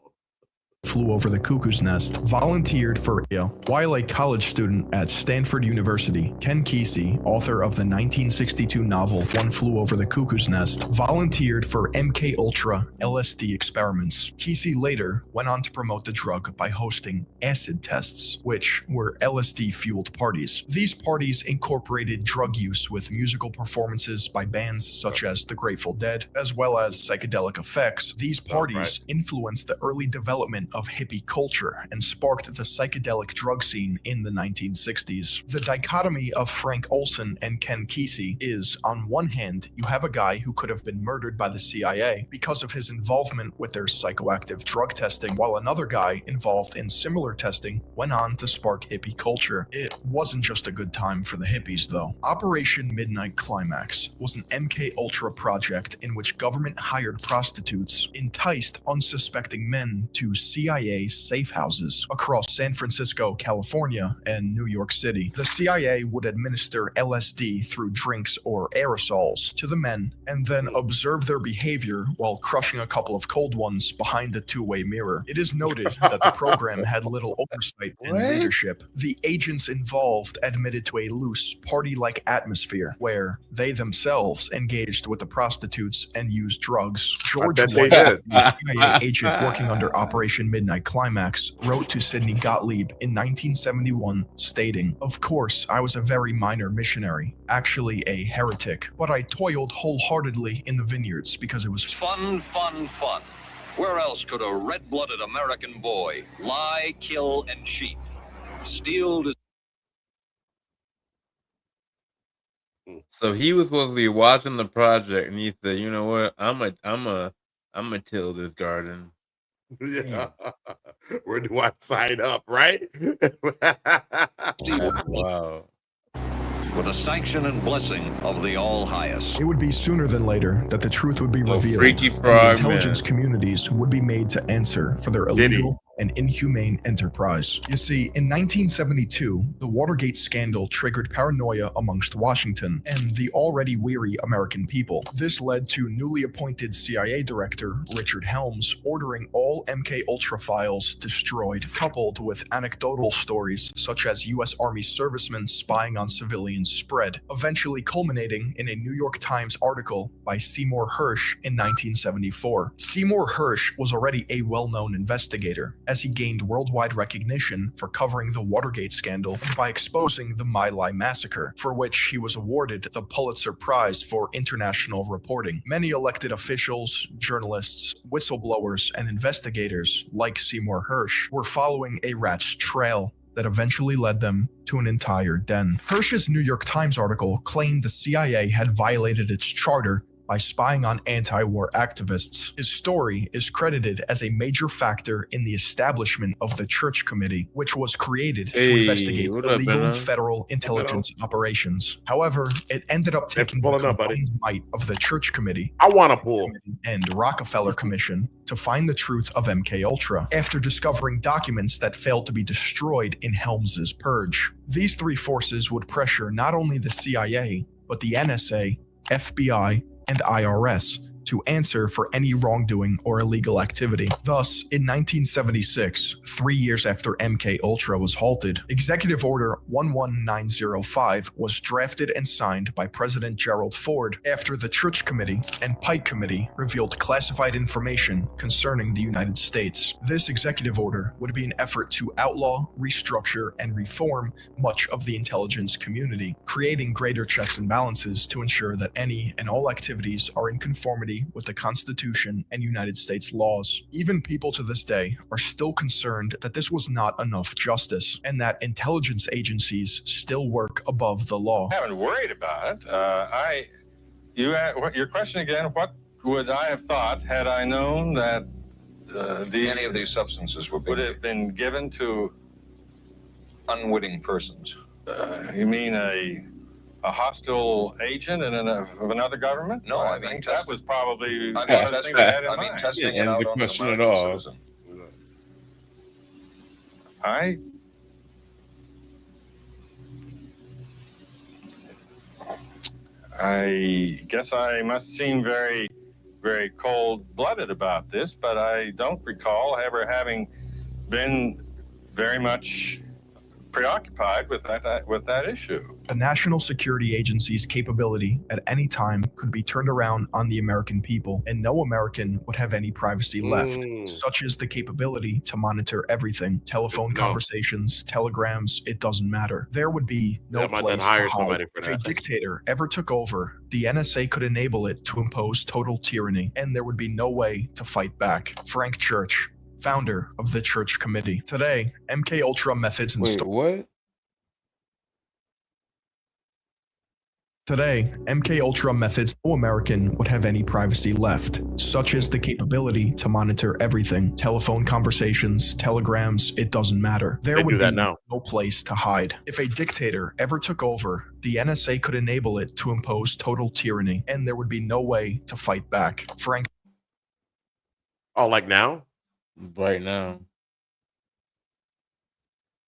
Flew Over the Cuckoo's Nest, volunteered for while a college student at Stanford University. Ken Kesey, author of the 1962 novel One Flew Over the Cuckoo's Nest, volunteered for MKUltra LSD experiments. Kesey later went on to promote the drug by hosting acid tests, which were LSD-fueled parties. These parties incorporated drug use with musical performances by bands such as the Grateful Dead, as well as psychedelic effects. These parties influenced the early development of hippie culture and sparked the psychedelic drug scene in the 1960s. The dichotomy of Frank Olson and Ken Kesey is, on one hand, you have a guy who could have been murdered by the CIA because of his involvement with their psychoactive drug testing, while another guy involved in similar testing went on to spark hippie culture. It wasn't just a good time for the hippies, though. Operation Midnight Climax was an MKUltra project in which government hired prostitutes, enticed unsuspecting men to CIA safe houses across San Francisco, California, and New York City. The CIA would administer LSD through drinks or aerosols to the men and then observe their behavior while crushing a couple of cold ones behind a two-way mirror. It is noted that the program had little oversight and leadership. The agents involved admitted to a loose, party-like atmosphere where they themselves engaged with the prostitutes and used drugs. George White, the CIA agent working under Operation Midnight Climax, wrote to Sidney Gottlieb in 1971, stating, "Of course, I was a very minor missionary, actually a heretic, but I toiled wholeheartedly in the vineyards because it was
fun. Where else could a red-blooded American boy lie, kill, and cheat, steal to..."
So he was supposed to be watching the project, and he said, "You know what? I'm a till this garden."
Yeah. Where do I sign up, right?
Wow.
With the sanction and blessing of the All-Highest.
It would be sooner than later that the truth would be revealed,
Freaky
and
Frog
the intelligence
Man.
communities would be made to answer for their illegal an inhumane enterprise. You see, in 1972, the Watergate scandal triggered paranoia amongst Washington and the already weary American people. This led to newly appointed CIA Director Richard Helms ordering all MKUltra files destroyed, coupled with anecdotal stories such as U.S. Army servicemen spying on civilians spread, eventually culminating in a New York Times article by Seymour Hersh in 1974. Seymour Hersh was already a well-known investigator, as he gained worldwide recognition for covering the Watergate scandal and by exposing the My Lai massacre, for which he was awarded the Pulitzer Prize for international reporting. Many elected officials, journalists, whistleblowers, and investigators, like Seymour Hersh, were following a rat's trail that eventually led them to an entire den. Hersh's New York Times article claimed the CIA had violated its charter by spying on anti-war activists. His story is credited as a major factor in the establishment of the Church Committee, which was created to investigate illegal federal intelligence operations. However, it ended up taking the combined might of the Church Committee and Rockefeller Commission to find the truth of MKUltra after discovering documents that failed to be destroyed in Helms's purge. These three forces would pressure not only the CIA, but the NSA, FBI, and IRS to answer for any wrongdoing or illegal activity. Thus, in 1976, 3 years after MKUltra was halted, Executive Order 11905 was drafted and signed by President Gerald Ford after the Church Committee and Pike Committee revealed classified information concerning the United States. This executive order would be an effort to outlaw, restructure, and reform much of the intelligence community, creating greater checks and balances to ensure that any and all activities are in conformity with the Constitution and United States laws. Even people to this day are still concerned that this was not enough justice and that intelligence agencies still work above the law.
I haven't worried about it. Your question again, what would I have thought had I known that any of these substances would have been given to unwitting persons? You mean a hostile agent of another government?
No, I mean
that was probably
one of the things I had in mind. Testing it out on the American citizen.
I guess I must seem very, very cold-blooded about this, but I don't recall ever having been very much preoccupied with that issue.
A national security agency's capability at any time could be turned around on the American people, and no American would have any privacy left, such as the capability to monitor everything. Telephone conversations, telegrams, it doesn't matter. There would be no place to hide. If a dictator ever took over, the NSA could enable it to impose total tyranny, and there would be no way to fight back. Frank Church, founder of the Church Committee. Today, MKUltra methods and no American would have any privacy left, such as the capability to monitor everything. Telephone conversations, telegrams, it doesn't matter. There would be no place to hide. If a dictator ever took over, the NSA could enable it to impose total tyranny, and there would be no way to fight back. Frank.
Oh, like now?
Right now.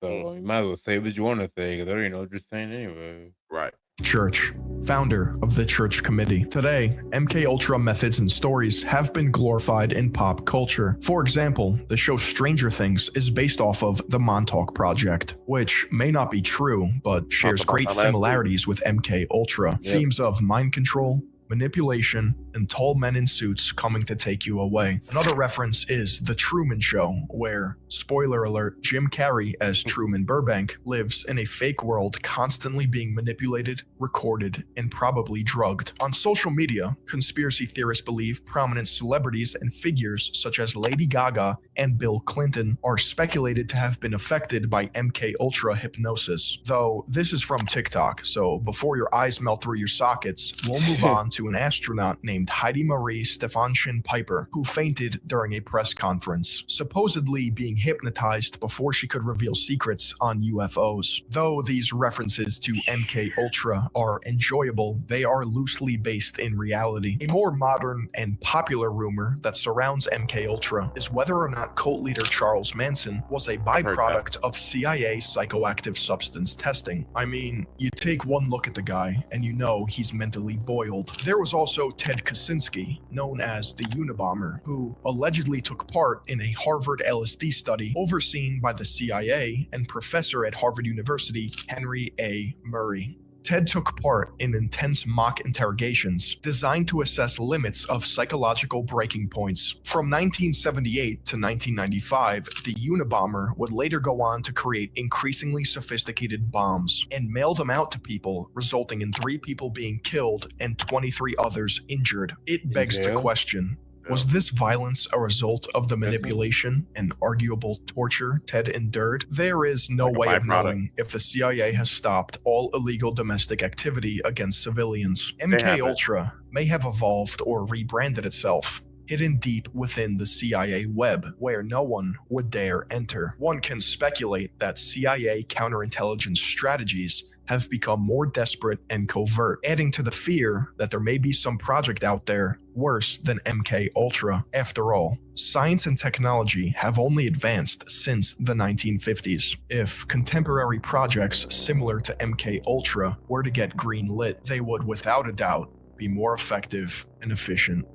So you might as well say what you want to say, because I already know what you're saying anyway.
Right.
Church, founder of the Church Committee. Today, MKUltra methods and stories have been glorified in pop culture. For example, the show Stranger Things is based off of the Montauk Project, which may not be true, but shares great similarities with MKUltra. Themes of mind control, manipulation, and tall men in suits coming to take you away. Another reference is The Truman Show, where, spoiler alert, Jim Carrey as Truman Burbank lives in a fake world constantly being manipulated, recorded, and probably drugged. On social media, conspiracy theorists believe prominent celebrities and figures such as Lady Gaga and Bill Clinton are speculated to have been affected by MKUltra hypnosis. Though this is from TikTok, so before your eyes melt through your sockets, we'll move on to an astronaut named named Heidi Marie Stefansson Piper, who fainted during a press conference, supposedly being hypnotized before she could reveal secrets on UFOs. Though these references to MKUltra are enjoyable, they are loosely based in reality. A more modern and popular rumor that surrounds MKUltra is whether or not cult leader Charles Manson was a byproduct of CIA psychoactive substance testing. I mean, you take one look at the guy and you know he's mentally boiled. There was also Ted Kaczynski, known as the Unabomber, who allegedly took part in a Harvard LSD study overseen by the CIA and professor at Harvard University, Henry A. Murray. Ted took part in intense mock interrogations designed to assess limits of psychological breaking points. From 1978 to 1995, the Unabomber would later go on to create increasingly sophisticated bombs and mail them out to people, resulting in 3 people being killed and 23 others injured. It begs the question, was this violence a result of the manipulation and arguable torture Ted endured? There is no way of knowing if the CIA has stopped all illegal domestic activity against civilians. MKUltra may have evolved or rebranded itself, hidden deep within the CIA web, where no one would dare enter. One can speculate that CIA counterintelligence strategies have become more desperate and covert, adding to the fear that there may be some project out there worse than MKUltra. After all, science and technology have only advanced since the 1950s. If contemporary projects similar to MKUltra were to get green-lit, they would without a doubt be more effective and efficient.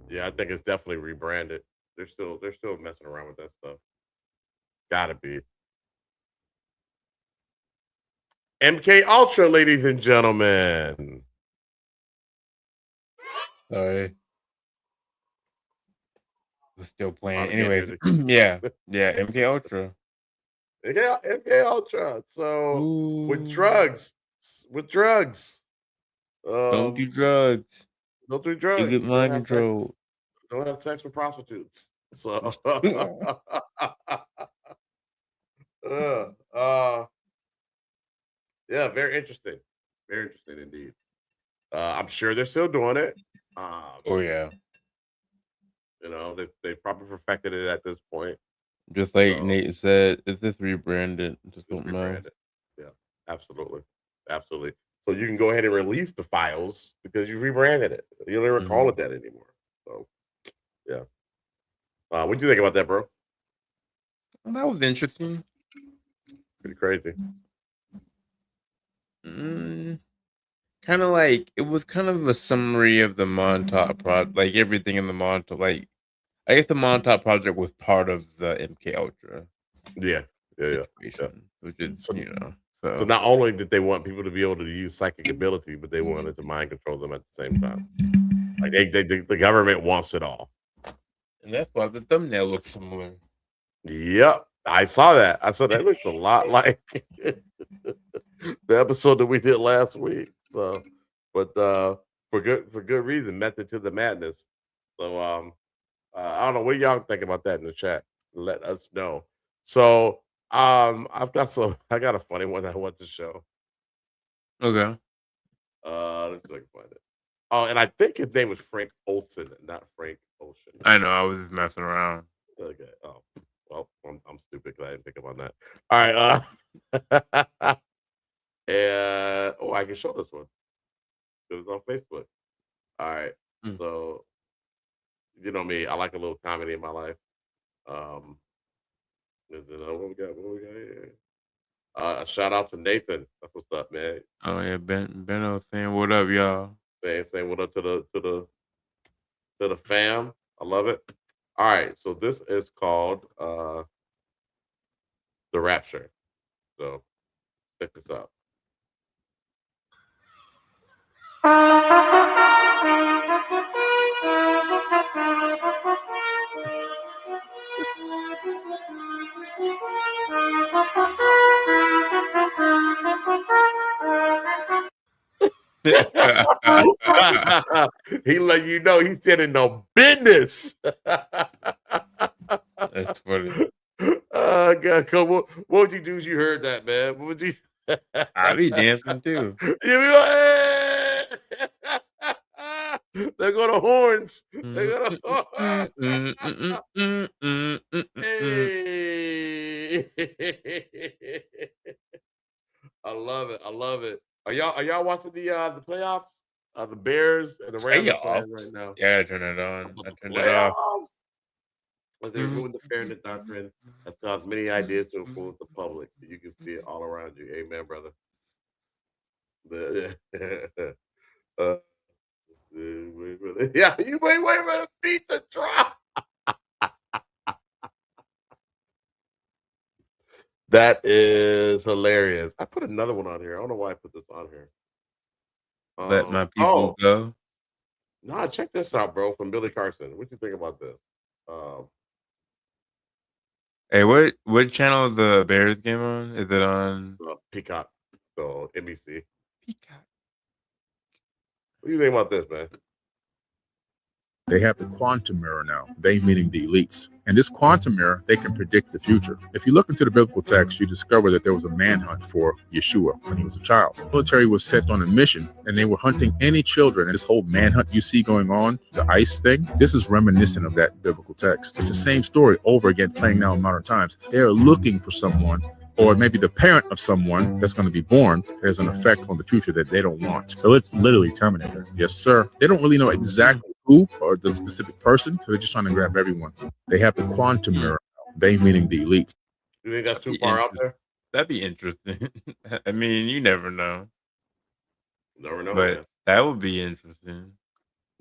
Yeah, I think it's definitely rebranded. They're still messing around with that stuff. Gotta be. MKUltra, ladies and gentlemen.
Sorry. We're still playing. Anyway, yeah, MKUltra.
MKUltra. So with drugs.
Don't do drugs.
Don't do drugs.
You get mind control.
Don't have sex with prostitutes. So yeah, very interesting. Very interesting indeed. I'm sure they're still doing it.
Oh yeah.
You know, they probably perfected it at this point.
Just like Nate said, it's just rebranded. Just don't know.
Yeah, absolutely. Absolutely. So you can go ahead and release the files because you rebranded it. You don't ever call it that anymore. So yeah. What do you think about that, bro?
That was interesting.
Pretty crazy.
Kind of like it was kind of a summary of the Montauk project, like everything in the Montauk. Like I guess the Montauk project was part of the MKUltra.
Yeah.
Which is
So not only did they want people to be able to use psychic ability, but they wanted to mind control them at the same time. Like the government wants it all.
And that's why the thumbnail looks similar.
Yep. I saw that. That looks a lot like the episode that we did last week. So, but for good reason, method to the madness. So I don't know. What do y'all think about that in the chat? Let us know. So I got a funny one I want to show.
Okay.
Let's see if I can find it. Oh, and I think his name was Frank Olson, not Frank Ocean.
I know. I was just messing around.
Okay. Oh, well, I'm stupid because I didn't pick up on that. All right. And I can show this one because it's on Facebook. All right. So, you know me, I like a little comedy in my life. What we got here? Shout out to Nathan. That's what's up, man.
Oh yeah, Benno saying what up, y'all.
Saying what up to the fam. I love it. All right, so this is called The Rapture. So check this out. He let you know he's standing no business.
That's funny.
God, come on. What would you do if you heard that, man? What would you?
I'd be dancing too.
You'd be like, hey! There go the horns. There go the Hey. I love it. I love it. Are y'all watching the playoffs? The Bears and the Rams are playing right
Playoffs.
now.
Yeah, I turn it on.
About
I
the
turned it off.
playoffs. But they're removing the fairness doctrine has caused many ideas to influence the public. You can see it all around you. Amen, brother. uh, yeah, you wait for the beat to drop. That is hilarious. I put another one on here. I don't know why I put this on here.
Let my people go.
Nah, check this out, bro, from Billy Carson. What you think about this?
Hey, what channel is the Bears game on? Is it on
Peacock, so NBC.
Peacock?
What do you think about this, man?
They have the quantum mirror now, they meaning the elites. And this quantum mirror, they can predict the future. If you look into the biblical text, you discover that there was a manhunt for Yeshua when he was a child. The military was set on a mission, and they were hunting any children. And this whole manhunt you see going on, the ICE thing, this is reminiscent of that biblical text. It's the same story over again, playing now in modern times. They are looking for someone, or maybe the parent of someone that's going to be born that has an effect on the future that they don't want. So it's literally Terminator. Yes, sir. They don't really know exactly who or the specific person, so they're just trying to grab everyone. They have the quantum mirror, they meaning the elite.
You think that's too far out there?
That'd be interesting. I mean, you never know.
Never know.
But
man.
that would be interesting.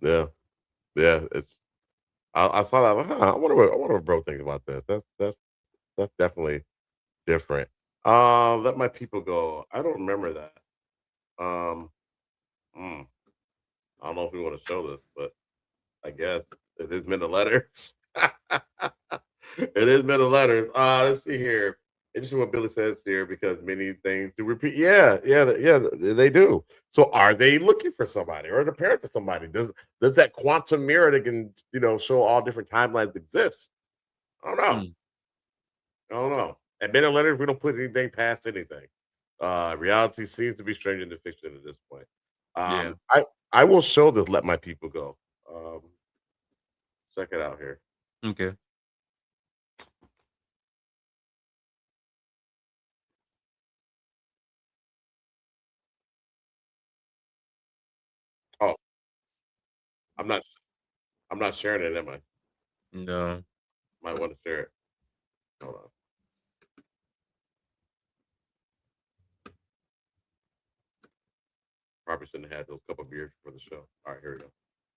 Yeah. It's. I saw that. I wonder what bro thinks about this. That's definitely different. Let my people go. I don't remember that. I don't know if we want to show this, but I guess it is meant to letters. It is meant to letters. Let's see here. Interesting what Billy says here because many things do repeat. Yeah, they do. So are they looking for somebody or the parent of somebody? Does that quantum mirror that can show all different timelines exist? I don't know. I don't know. At Men and Letters, we don't put anything past anything. Reality seems to be stranger than fiction at this point.
Yeah.
I will show this. Let my people go. Check it out here.
Okay.
Oh, I'm not sharing it, am I?
No.
Might want to share it. Hold on. Probably shouldn't have had those couple beers for the show. All right, here we go.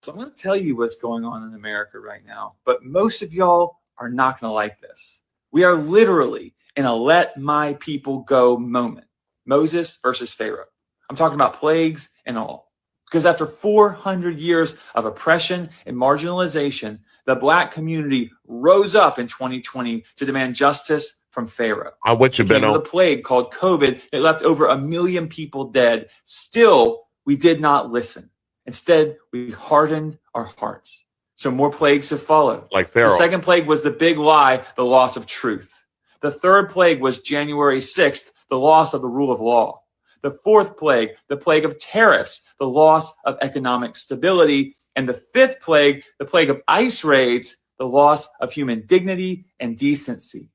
So I'm going to tell you what's going on in America right now, but most of y'all are not going to like this. We are literally in a let my people go moment. Moses versus Pharaoh. I'm talking about plagues and all. Because after 400 years of oppression and marginalization, the Black community rose up in 2020 to demand justice from Pharaoh.
I'm with you, Benno.
The plague called COVID that left over 1 million people dead. Still, we did not listen. Instead, we hardened our hearts. So more plagues have followed.
Like Pharaoh.
The second plague was the big lie, the loss of truth. The third plague was January 6th, the loss of the rule of law. The fourth plague, the plague of tariffs, the loss of economic stability. And the fifth plague, the plague of ICE raids, the loss of human dignity and decency.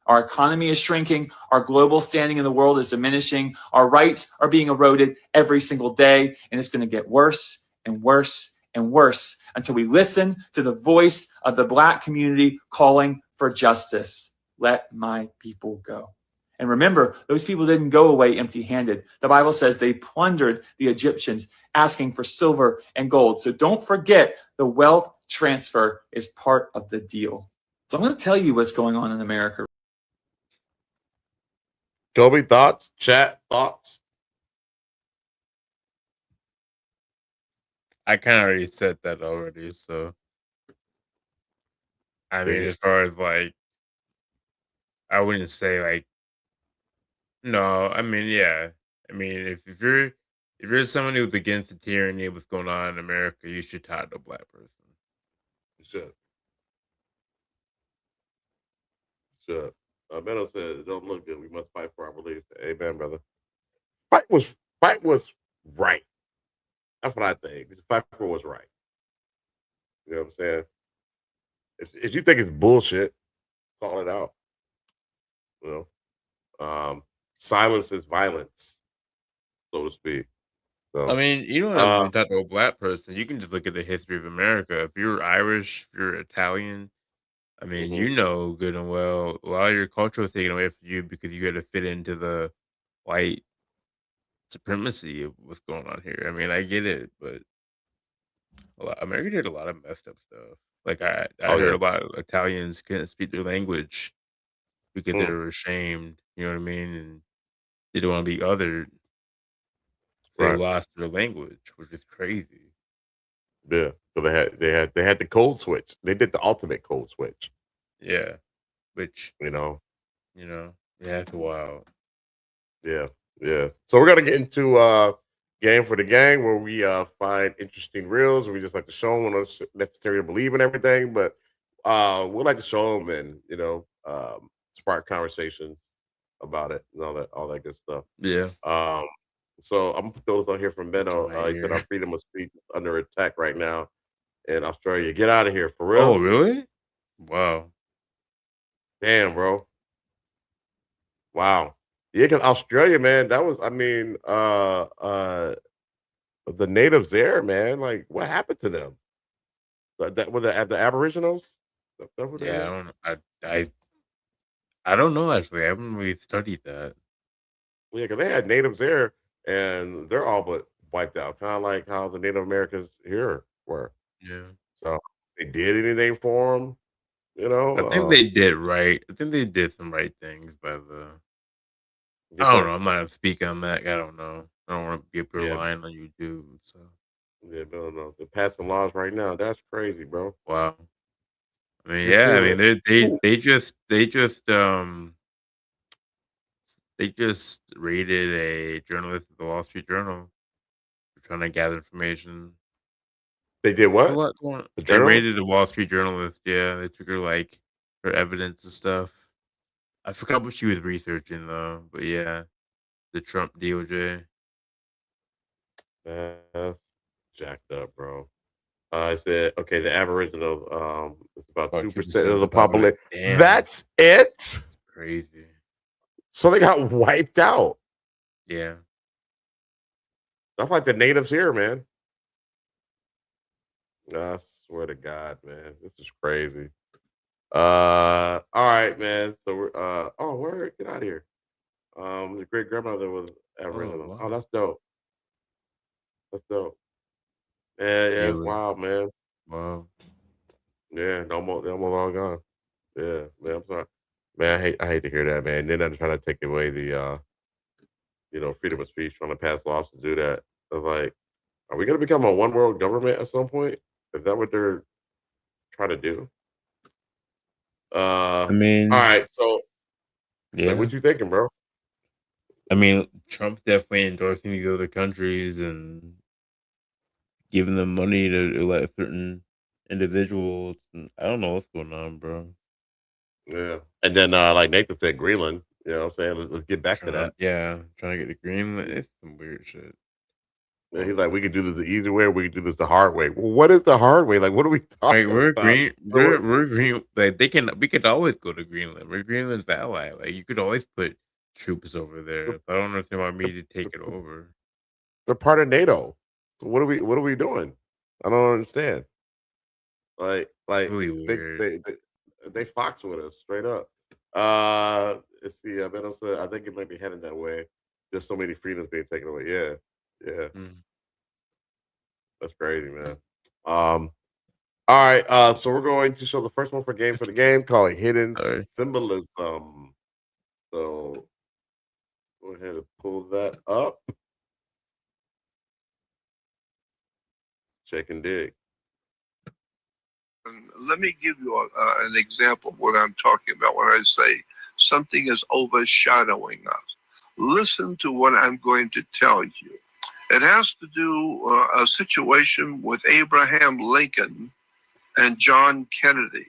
Our economy is shrinking. Our global standing in the world is diminishing. Our rights are being eroded every single day. And it's going to get worse and worse and worse until we listen to the voice of the Black community calling for justice. Let my people go. And remember, those people didn't go away empty-handed. The Bible says they plundered the Egyptians, asking for silver and gold. So don't forget, the wealth transfer is part of the deal. So I'm going to tell you what's going on in America.
Kobe, thoughts? Chat, thoughts?
I kind of already said that already, so I mean, as far as like, I wouldn't say like, no. I mean, yeah. I mean, if you're someone who's against the tyranny of what's going on in America, you should talk to a Black person.
You should. Should. Benno said, "Don't look good. We must fight for our beliefs." Amen, brother. Fight was right. That's what I think. Pfeiffer was right. You know what I'm saying? If you think it's bullshit, call it out. You silence is violence, so to speak. So,
I mean, you don't have to talk to a black person. You can just look at the history of America. If you're Irish, if you're Italian, I mean, you know good and well a lot of your culture was taken away from you because you had to fit into the white supremacy of what's going on here. I mean, I get it, but America did a lot of messed up stuff. Like I heard a lot of Italians couldn't speak their language because they were ashamed. You know what I mean? And they didn't want to be othered. They
right.
lost their language, which is crazy.
Yeah. So they had the code switch. They did the ultimate code switch.
Yeah, which
You know.
yeah, it's wild.
Yeah. Yeah. So we're gonna get into game for the gang where we find interesting reels and we just like to show them. We're not necessarily believe in everything, but we like to show them and spark conversations about it and all that good stuff.
Yeah.
So I'm gonna put those out here from Benno. He said our freedom of speech is under attack right now in Australia. Get out of here for real.
Oh, really? Wow.
Damn, bro. Wow. Yeah, because Australia, man, that was, I mean, the natives there, man. Like, what happened to them? That were the Aboriginals? That what they
Yeah,
were?
I don't know actually. I haven't really studied that.
Yeah, because they had natives there, and they're all but wiped out, kind of like how the Native Americans here were.
Yeah.
So they did anything for them, you know?
I think they did right. I think they did some right things by the.
You
I don't
think?
know. I'm not speaking on that. I don't know. I don't want to be up here
Yeah,
lying on YouTube. So
yeah, no. They're passing laws right now. That's crazy, bro.
wow. I mean,
You're
yeah. I
feeling
mean,
Ooh,
they just raided a journalist at the Wall Street Journal for trying to gather information.
they did
There's a
what?
lot going on.
The
They
journal?
raided the Wall Street journalist. Yeah, they took her like her evidence and stuff. I forgot what she was researching though, but yeah, the Trump DOJ.
That's jacked up, bro. I said, okay, the Aboriginal, it's about
About
2%
2%
of
of
the
the population.
population.
Damn,
That's it?
crazy.
So they got wiped out.
Yeah.
That's like the natives here, man. I swear to God, man. This is crazy. All right, man. So we're word, get out of here. The great grandmother was
Oh
Aboriginal. Oh,
wow.
that's dope. That's dope. Yeah, it's
Really?
wild, man.
Wow.
Yeah, they're almost all gone. Yeah, man. I'm sorry. Man, I hate to hear that, man. Then I'm trying to take away the freedom of speech, trying to pass laws to do that. I was like, are we gonna become a one world government at some point? Is that what they're trying to do?
I
All
mean,
right, so like
yeah.
what you thinking, bro?
I mean, Trump's definitely endorsing these other countries and giving them money to elect certain individuals. And I don't know what's going on, bro.
Yeah. And then like Nathan said, Greenland, you know what I'm saying? Let's get back to that.
Trying to get the Greenland. It's some weird shit.
Yeah, he's like, we could do this the easy way, or we could do this the hard way. Well, what is the hard way? Like, what are we
Like
talking about? So
we're green. Like we could always go to Greenland. We're Greenland's ally. Like you could always put troops over there.
they're,
So I don't understand why me to take it
they're
over.
they're part of NATO. So what are we doing? I don't understand. Like
Really
they
weird.
they they, they fox with us straight up. Let's see. I bet I think it might be heading that way. There's so many freedoms being taken away. Yeah, yeah,
Mm.
that's crazy, man. Um, all right. So we're going to show the first one for game for the game called Hidden
Sorry.
Symbolism. So go ahead and pull that up. Check and dig.
Let me give you an example of what I'm talking about when I say something is overshadowing us. Listen to what I'm going to tell you. It has to do a situation with Abraham Lincoln and John Kennedy.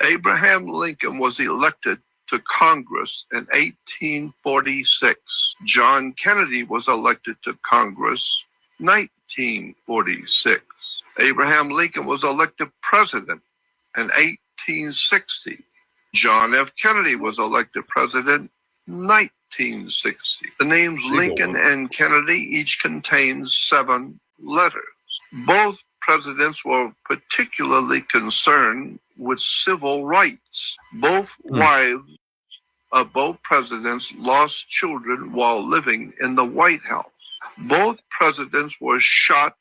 Abraham Lincoln was elected to Congress in 1846. John Kennedy was elected to Congress 1946. 1846. Abraham Lincoln was elected president in 1860. John F. Kennedy was elected president in 1960. The names Lincoln and Kennedy each contain 7 letters. Both presidents were particularly concerned with civil rights. Both wives of both presidents lost children while living in the White House. Both presidents were shot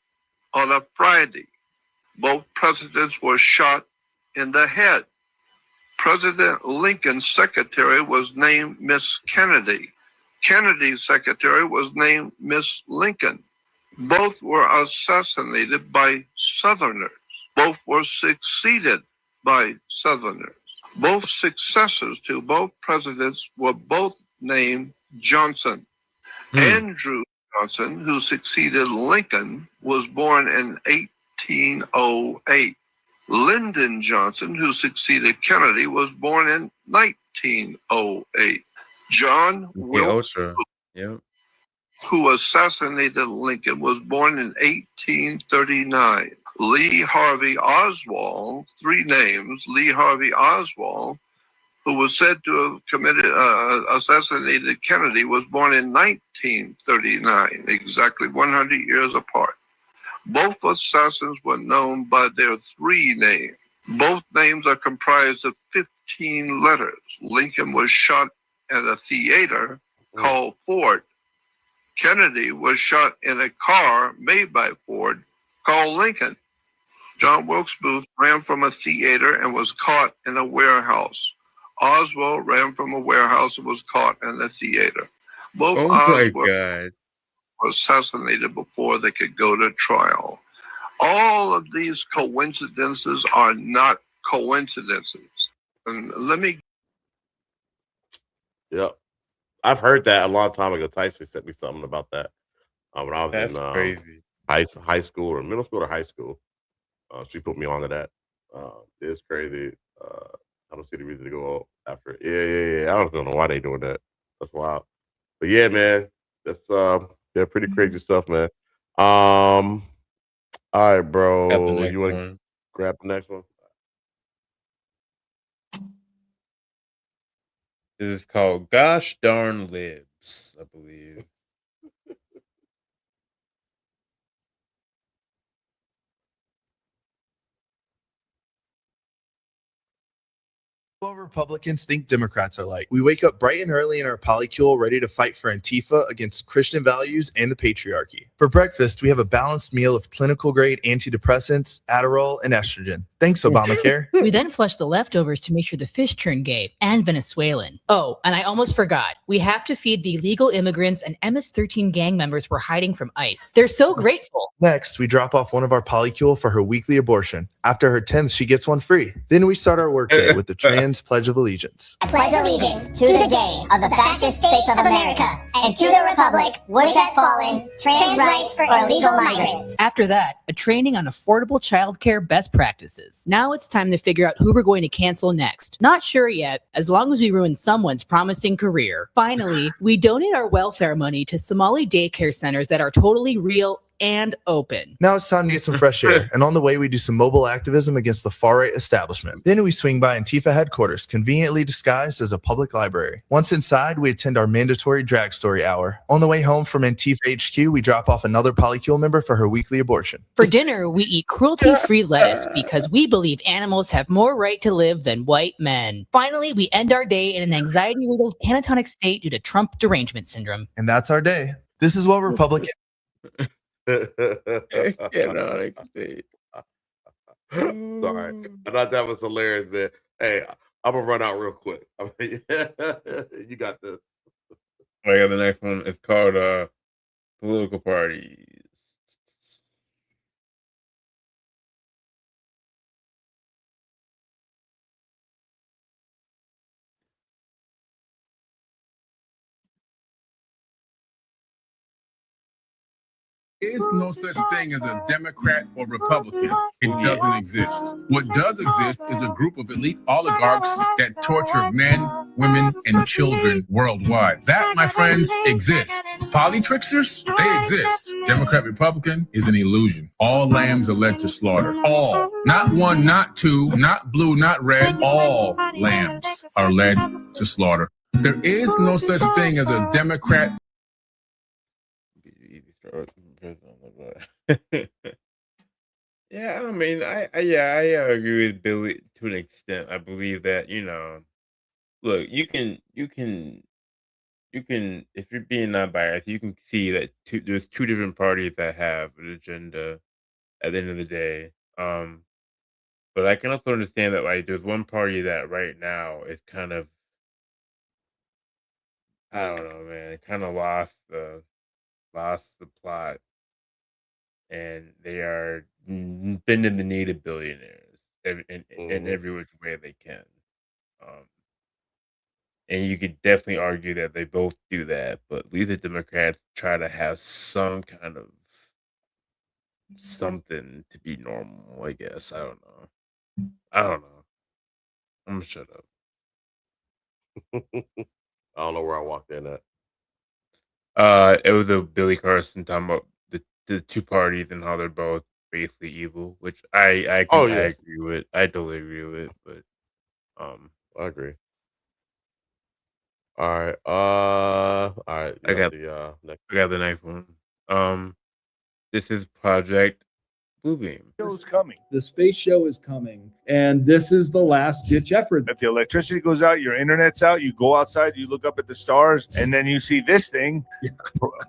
on a Friday. Both presidents were shot in the head. President Lincoln's secretary was named Miss Kennedy. Kennedy's secretary was named Miss Lincoln. Both were assassinated by Southerners. Both were succeeded by Southerners. Both successors to both presidents were both named Johnson. Andrew Johnson, who succeeded Lincoln, was born in 1808. Lyndon Johnson, who succeeded Kennedy, was born in 1908. John Wilkes, who assassinated Lincoln, was born in 1839. Lee Harvey Oswald, 3 names, Lee Harvey Oswald, who was said to have assassinated Kennedy, was born in 1939, exactly 100 years apart. Both assassins were known by their 3 names. Both names are comprised of 15 letters. Lincoln was shot at a theater called Ford. Kennedy was shot in a car made by Ford called Lincoln. John Wilkes Booth ran from a theater and was caught in a warehouse. Oswald ran from a warehouse and was caught in a theater. Both Oswald were assassinated before they could go to trial. All of these coincidences are not coincidences. And let me...
Yep. I've heard that a long time ago. Tyson sent me something about that when I was in high school or middle school or high school. She put me on to that. It's crazy. I don't see the reason to go after it. Yeah. I don't know why they doing that. That's wild. But yeah, man, that's pretty crazy stuff, man. All right, bro. You want to grab the next one?
This is called Gosh Darn Libs, I believe.
What Republicans think Democrats are like. We wake up bright and early in our polycule ready to fight for Antifa against Christian values and the patriarchy. For breakfast, we have a balanced meal of clinical grade antidepressants, Adderall, and estrogen. Thanks, Obamacare.
We then flush the leftovers to make sure the fish turn gay and Venezuelan. Oh, and I almost forgot. We have to feed the illegal immigrants and MS-13 gang members we're hiding from ICE. They're so grateful.
Next, we drop off one of our polycule for her weekly abortion. After her 10th, she gets one free. Then we start our workday with the Trans Pledge of Allegiance.
I pledge allegiance to the gay of the fascist states of America and to the republic which has fallen, trans rights for illegal migrants.
After that, a training on affordable childcare best practices. Now it's time to figure out who we're going to cancel next. Not sure yet, as long as we ruin someone's promising career. Finally, we donate our welfare money to Somali daycare centers that are totally real and open.
Now it's time to get some fresh air, and on the way we do some mobile activism against the far-right establishment. Then we swing by Antifa headquarters, conveniently disguised as a public library. Once inside, we attend our mandatory drag story hour. On the way home from Antifa HQ, we drop off another polycule member for her weekly abortion.
For dinner, we eat cruelty-free lettuce because we believe animals have more right to live than white men. Finally, we end our day in an anxiety-riddled catatonic state due to Trump derangement syndrome.
And that's our day. This is what Republicans...
Sorry, I thought that was hilarious, man. Hey, I'm gonna run out real quick. I mean, you got this.
I got the next one. It's called Political Parties.
There is no such thing as a Democrat or Republican. It doesn't exist. What does exist is a group of elite oligarchs that torture men, women, and children worldwide. That, my friends, exists. Polytricksters, they exist. Democrat, Republican is an illusion. All lambs are led to slaughter. All. Not one, not two, not blue, not red. All lambs are led to slaughter. There is no such thing as a Democrat.
Yeah, I mean, I agree with Billy to an extent. I believe that, look, you can, if you're being non-biased, you can see that there's two different parties that have an agenda at the end of the day. But I can also understand that, like, there's one party that right now is kind of, I don't know, man, kind of lost the plot, and they are bending the knee to billionaires in every which way they can. And you could definitely argue that they both do that, but at least the Democrats try to have some kind of something to be normal, I guess. I don't know. I'm gonna shut up.
I don't know where I walked in at.
It was a Billy Carson talking about the two parties and how they're both basically evil, which I agree with. I totally agree with, but
I agree. All right. All right.
I got the next one. This is Project Bluebeam.
Show's coming. The space show is coming, and this is the last ditch effort. If the electricity goes out, your internet's out, you go outside, you look up at the stars, and then you see this thing,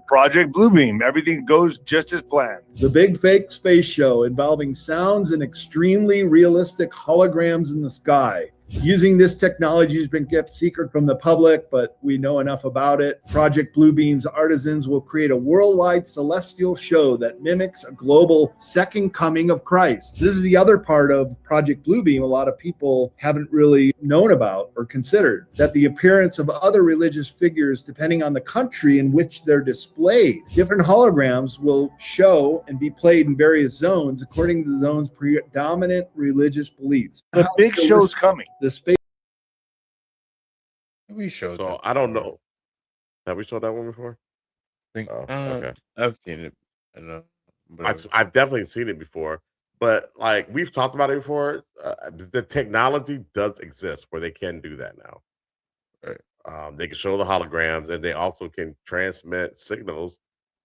Project Bluebeam. Everything goes just as planned. The big fake space show involving sounds and extremely realistic holograms in the sky. Using this technology has been kept secret from the public, but we know enough about it. Project Bluebeam's artisans will create a worldwide celestial show that mimics a global second coming of Christ. This is the other part of Project Bluebeam a lot of people haven't really known about or considered, that the appearance of other religious figures, depending on the country in which they're displayed. Different holograms will show and be played in various zones according to the zone's predominant religious beliefs. The big show's coming. The space.
We showed.
So I don't know. Have we showed that one before? Okay.
I've seen it. I don't know.
I've definitely seen it before, but like we've talked about it before. The technology does exist where they can do that now.
Right.
They can show the holograms, and they also can transmit signals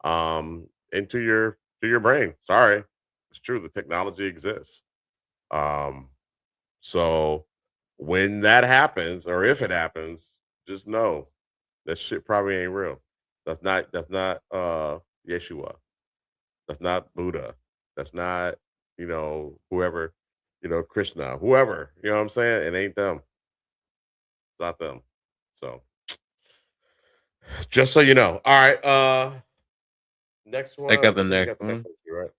into your brain. Sorry, it's true. The technology exists. So when that happens, or if it happens, just know that shit probably ain't real. That's not Yeshua. That's not Buddha. That's not, whoever, Krishna, whoever, you know what I'm saying? It ain't them. It's not them. So just so you know. All right. Next one.
I got the next one.
Right?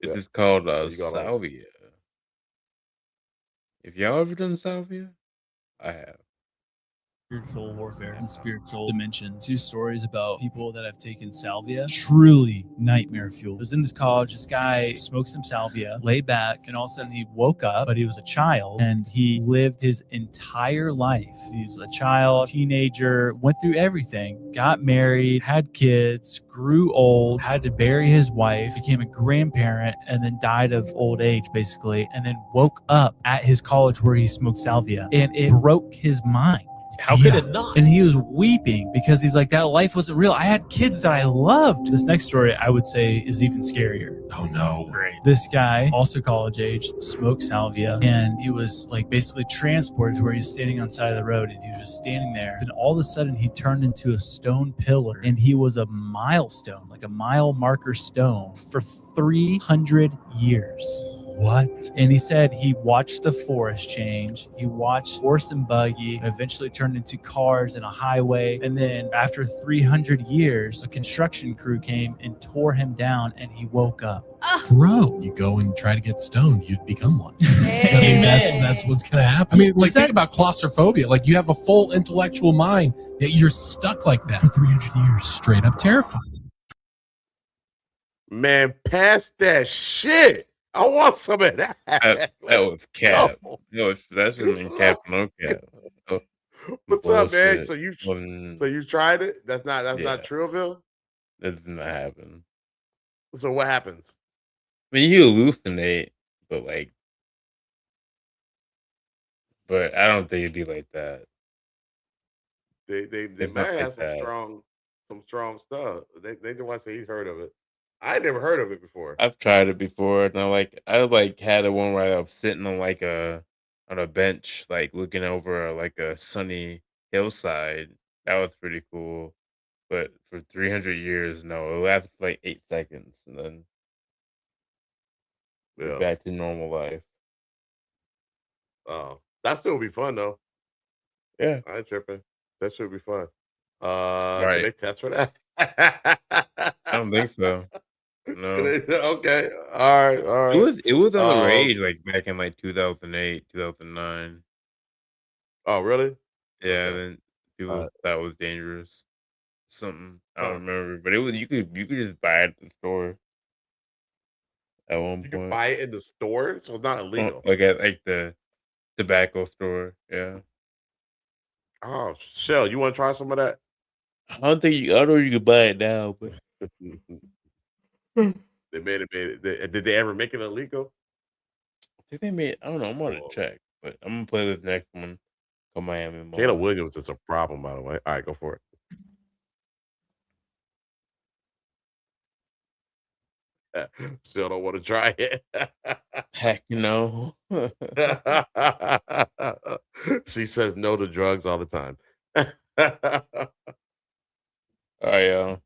This is called Salvia. If y'all ever done Salvia, I have.
Spiritual warfare and spiritual dimensions. 2 stories about people that have taken salvia. Truly nightmare fuel. I was in this college. This guy smoked some salvia, lay back, and all of a sudden he woke up, but he was a child, and he lived his entire life. He was a child, teenager, went through everything, got married, had kids, grew old, had to bury his wife, became a grandparent, and then died of old age, basically, and then woke up at his college where he smoked salvia. And it broke his mind.
How could it not?
And he was weeping because he's like, that life wasn't real. I had kids that I loved. This next story, I would say, is even scarier.
Oh, no.
Great. This guy, also college age, smoked salvia, and he was like basically transported to where he was standing on the side of the road, and he was just standing there. Then all of a sudden, he turned into a stone pillar, and he was a milestone, like a mile marker stone for 300 years. What? And he said he watched the forest change. He watched horse and buggy, and eventually turned into cars and a highway. And then after 300 years, a construction crew came and tore him down, and he woke up.
Bro, you go and try to get stoned, you'd become one. I mean, that's what's going to happen. I mean, like, think about claustrophobia. Like, you have a full intellectual mind, yet you're stuck like that for 300 years. Straight up terrifying.
Man, pass that shit. I want some of that.
That was cap. No, that shouldn't been cap. No cap. Oh,
What's up, man?
bullshit.
So you
Wasn't-
tried it? That's not
Yeah.
Trillville.
That did not happen.
So what happens?
I mean, you hallucinate, but I don't think it'd be like that.
They
It's
might
not like
have some strong stuff. They want to say he's heard of it. I never heard of it before.
I've tried it before, and I had a one where I was sitting on on a bench, looking over a sunny hillside. That was pretty cool. But for 300 years, no, it lasted for 8 seconds, and then
Yeah.
back to normal life.
That still would be fun though.
Yeah.
I ain't tripping. That should be fun. Can
Right.
they test for that?
I don't think so. No.
Okay. All right.
It was on the rage back in 2008, 2009.
Oh, really?
Yeah, then people thought it was dangerous. Something I don't remember, but it was you could just buy it at the store at one
You
point.
can buy it in the store, so it's not illegal.
At the tobacco store. Yeah.
Oh, Shell, you want to try some of that?
I don't know you could buy it now, but
They made it. Did they ever make it illegal?
I think they made. I don't know. I'm gonna check, but I'm gonna play this next one called Miami Mall.
Taylor Williams is a problem, by the way. All right, go for it. Still don't want to try it.
Heck no.
She says no to drugs all the time.
All right, y'all.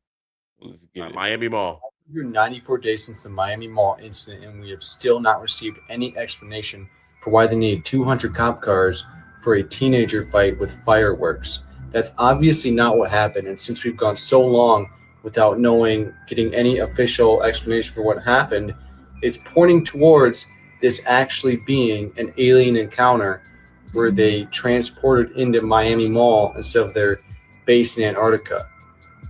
Let's get it.
Miami Mall.
94 days since the Miami Mall incident, and we have still not received any explanation for why they needed 200 cop cars for a teenager fight with fireworks. That's obviously not what happened, and since we've gone so long without getting any official explanation for what happened, it's pointing towards this actually being an alien encounter where they transported into Miami Mall instead of their base in Antarctica.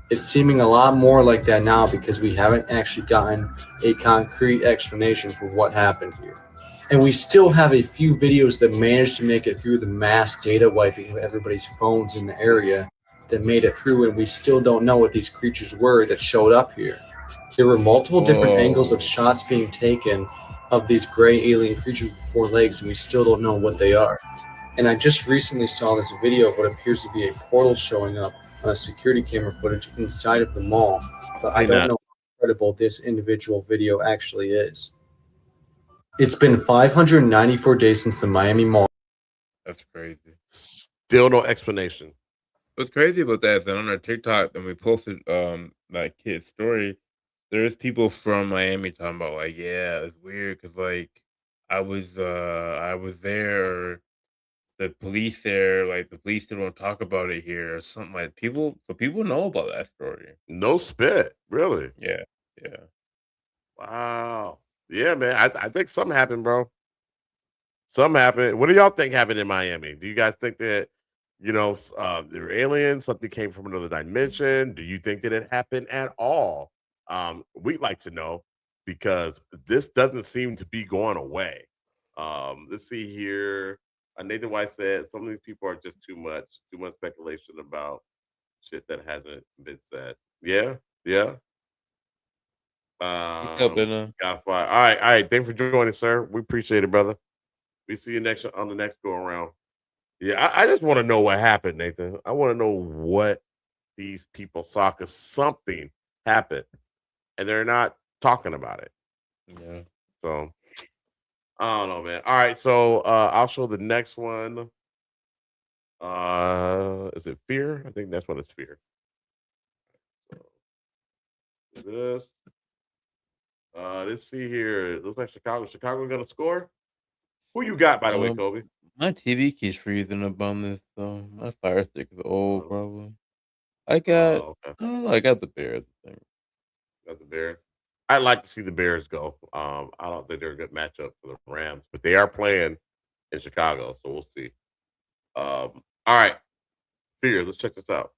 It's seeming a lot more like that now because we haven't actually gotten a concrete explanation for what happened here. And we still have a few videos that managed to make it through the mass data wiping of everybody's phones in the area that made it through, and we still don't know what these creatures were that showed up here. There were multiple different angles of shots being taken of these gray alien creatures with 4 legs, and we still don't know what they are. And I just recently saw this video of what appears to be a portal showing up on a security camera footage inside of the mall. But I don't know how credible this individual video actually is. It's been 594 days since the Miami Mall.
That's crazy.
Still no explanation.
What's crazy about that is that on our TikTok, and we posted that kid's story, there's people from Miami talking about yeah, it's weird because I was there. The police there, the police don't talk about it here or something people know about that story.
No spit, really?
Yeah.
Wow. Yeah, man. I think something happened, bro. Something happened. What do y'all think happened in Miami? Do you guys think that there were aliens? Something came from another dimension? Do you think that it happened at all? We'd like to know because this doesn't seem to be going away. Let's see here. Nathan White said some of these people are just too much speculation about shit that hasn't been said. Yeah. Got fired. All right. Thanks for joining, sir. We appreciate it, brother. We see you on the next go around. Yeah, I just want to know what happened, Nathan. I want to know what these people saw because something happened, and they're not talking about it.
Yeah.
So. I don't know, man. All right, so I'll show the next one. Is it Fear? I think that's what it's Fear. So, this. Let's see here. It looks like Chicago. Chicago gonna score. Who you got, by the way, Kobe?
My TV keeps freezing up on this, though. My Fire Stick is old, probably. I got.
Okay.
I don't know. I got the Bears. I think.
Got the Bears. I'd like to see the Bears go. I don't think they're a good matchup for the Rams, but they are playing in Chicago, so we'll see. All right, Fear. Let's check this out.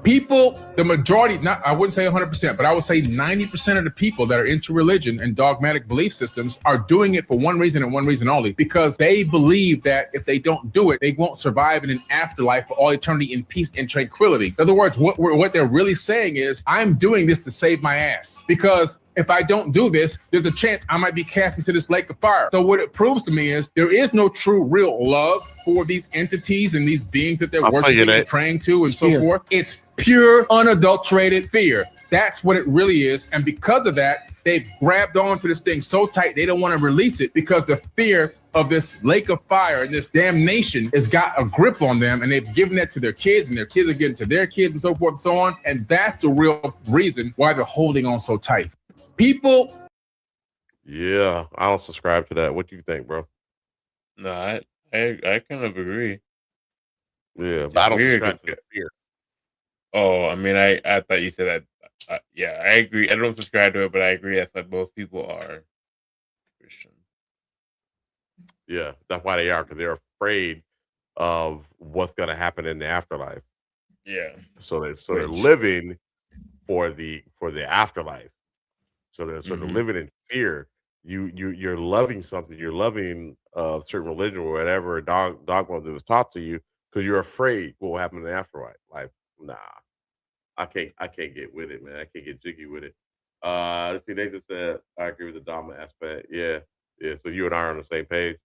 People, the majority, I wouldn't say 100%, but I would say 90% of the people that are into religion and dogmatic belief systems are doing it for one reason and one reason only, because they believe that if they don't do it, they won't survive in an afterlife for all eternity in peace and tranquility. In other words, what they're really saying is, I'm doing this to save my ass, because if I don't do this, there's a chance I might be cast into this lake of fire. So what it proves to me is there is no true, real love for these entities and these beings that they're worshiping and praying to and so forth. It's pure, unadulterated fear. That's what it really is. And because of that, they've grabbed onto this thing so tight, they don't want to release it, because the fear of this lake of fire and this damnation has got a grip on them, and they've given that to their kids, and their kids are getting to their kids and so forth and so on. And that's the real reason why they're holding on so tight. People.
Yeah, I don't subscribe to that. What do you think, bro?
No, I kind of agree.
Yeah, but I don't subscribe to fear.
Oh, I mean, I thought you said that. Yeah, I agree. I don't subscribe to it, but I agree. That's what most people are Christian.
Yeah, that's why they are, because they're afraid of what's going to happen in the afterlife.
Yeah.
So they're living for the afterlife. So they're sort of living in fear. You're loving something. You're loving certain religion or whatever dogma that was taught to you, because you're afraid what will happen in the afterlife. Like, nah, I can't get with it, man. I can't get jiggy with it. Let's see, they just said I agree with the dogma aspect. Yeah. So you and I are on the same page.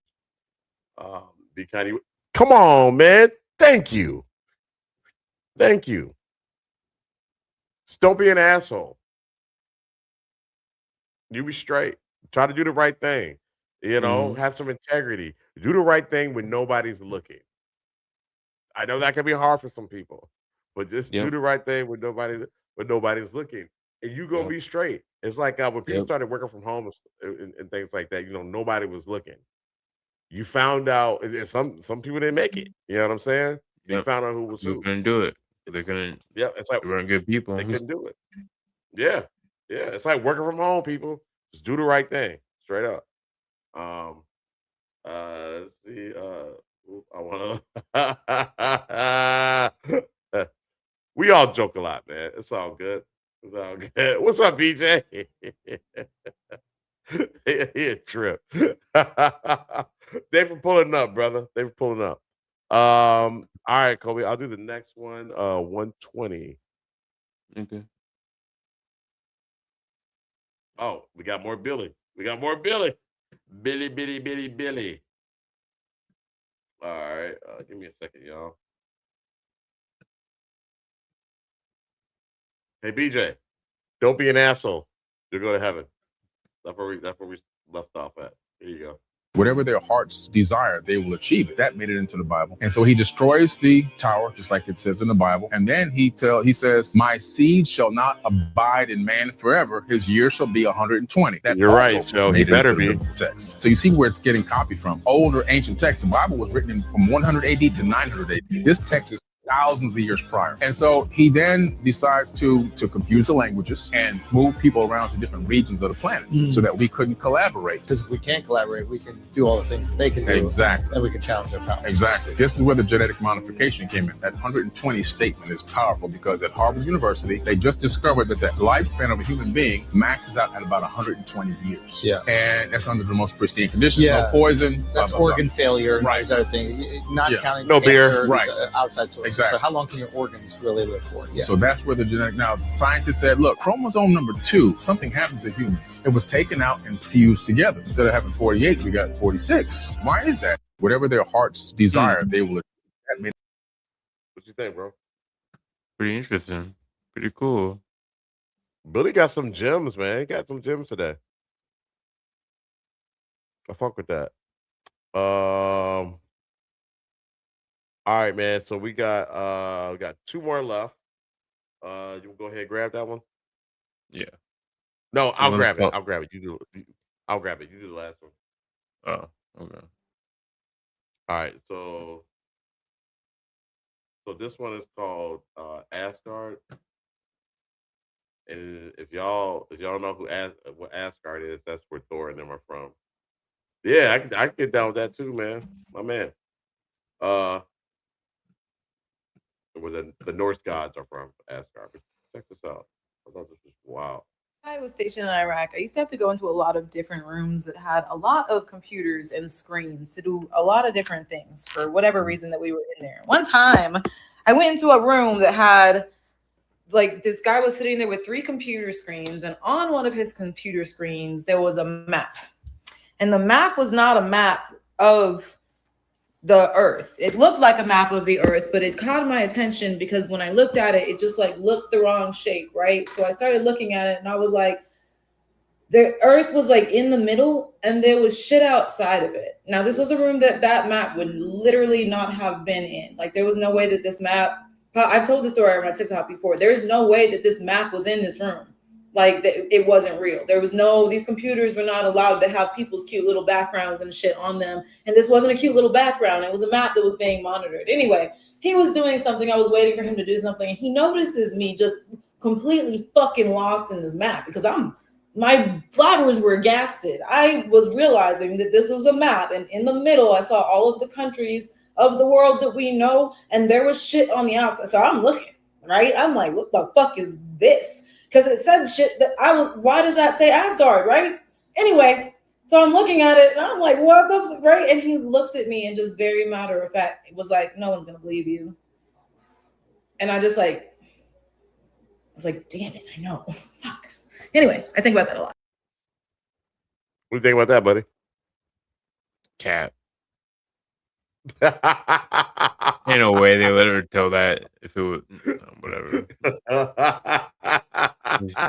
Be kind of, come on, man. Thank you. Just don't be an asshole. You be straight. Try to do the right thing. Have some integrity. Do the right thing when nobody's looking. I know that can be hard for some people, but just do the right thing when nobody's looking, and you gonna be straight. It's like when people started working from home and things like that. Nobody was looking. You found out, and some people didn't make it. You know what I'm saying? You found out who was who.
They're gonna do it. They're gonna.
Yeah, it's like
they weren't good people.
They couldn't do it. Yeah. It's like working from home, people. Just do the right thing, straight up. Let's see. I want to. We all joke a lot, man. It's all good. What's up, BJ? He a trip. They for pulling up, brother. They for pulling up. All right, Kobe. I'll do the next one. 120.
Okay.
Oh, we got more Billy. Billy. All right. Give me a second, y'all. Hey, BJ, don't be an asshole. You'll go to heaven. That's where we left off at. Here you go.
Whatever their hearts desire, they will achieve it. That made it into the Bible. And so he destroys the tower, just like it says in the Bible. And then he says, my seed shall not abide in man forever. His year shall be 120. That
You're right, Joe. He better be.
Text. So you see where it's getting copied from. Older ancient texts. The Bible was written from 100 AD to 900 AD. This text is thousands of years prior. And so he then decides to confuse the languages and move people around to different regions of the planet so that we couldn't collaborate.
Because if we can't collaborate, we can do all the things they can do.
Exactly.
And we can challenge their power.
Exactly. This is where the genetic modification came in. That 120 statement is powerful because at Harvard University, they just discovered that the lifespan of a human being maxes out at about 120 years.
Yeah.
And that's under the most pristine conditions. No poison.
That's organ failure. Right. There's other things. Not counting
no
cancer,
beer.
Right.
Outside sources.
Exactly.
So how long can your organs really live for? Yeah.
So that's where the genetic, now scientists said, look, chromosome number 2, something happened to humans. It was taken out and fused together. Instead of having 48, we got 46. Why is that? Whatever their hearts desire, they will.
What you think, bro?
Pretty interesting. Pretty cool.
Billy got some gems, man. He got some gems today. I fuck with that. All right, man. So we got 2 more left. You go ahead and grab that one.
Yeah.
No, I'll grab it. I'll grab it. I'll grab it. You do the last one.
Oh, okay.
All right. So this one is called Asgard. And if y'all know what Asgard is, that's where Thor and them are from. Yeah, I can get down with that too, man. My man. where the Norse gods are from Asgard. But check this out. I thought this was wild.
I was stationed in Iraq. I used to have to go into a lot of different rooms that had a lot of computers and screens to do a lot of different things for whatever reason that we were in there. One time, I went into a room that had, like, this guy was sitting there with 3 computer screens, and on one of his computer screens, there was a map. And the map was not a map of the Earth. It looked like a map of the Earth, but it caught my attention because when I looked at it, it just like looked the wrong shape, right? So I started looking at it and I was like, the Earth was like in the middle and there was shit outside of it. Now, this was a room that map would literally not have been in. Like, there was no way that this map, I've told the story on my TikTok before, there's no way that this map was in this room. Like, it wasn't real. There was these computers were not allowed to have people's cute little backgrounds and shit on them. And this wasn't a cute little background. It was a map that was being monitored. Anyway, he was doing something. I was waiting for him to do something. And he notices me just completely fucking lost in this map because my flowers were gasted. I was realizing that this was a map. And in the middle, I saw all of the countries of the world that we know. And there was shit on the outside. So I'm looking, right? I'm like, what the fuck is this? Because it said shit that why does that say Asgard, right? Anyway, so I'm looking at it and I'm like, what the, right? And he looks at me and just very matter of fact, it was like, no one's going to believe you. And I just like, was like, damn it, I know. Fuck. Anyway, I think about that a lot.
What do you think about that, buddy?
Cat. Ain't no way they let her tell that if it was whatever.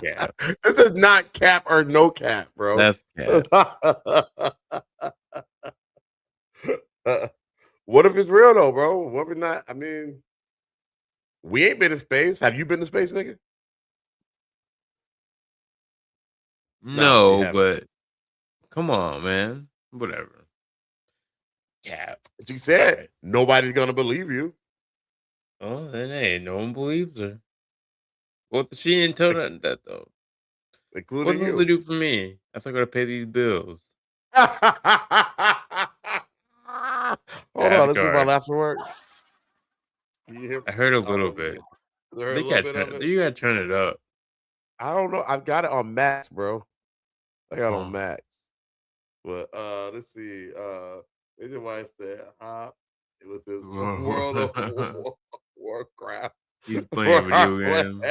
Cap. This is not cap or no cap, bro.
That's cap.
What if it's real though, bro? What if not? I mean, we ain't been in space. Have you been to space, nigga?
No, but come on, man. Whatever. Cap.
But you said nobody's gonna believe you.
Oh, then hey, no one believes her. Well, she didn't tell that though.
Including
what's
you.
to do for me? I think I gotta pay these bills.
Hold on, let's do my last work.
I heard a little bit. You gotta turn it up.
I don't know. I've got it on max, bro. I got it on max. But let's see. This is why I said it was this World of Warcraft.
He's playing video games.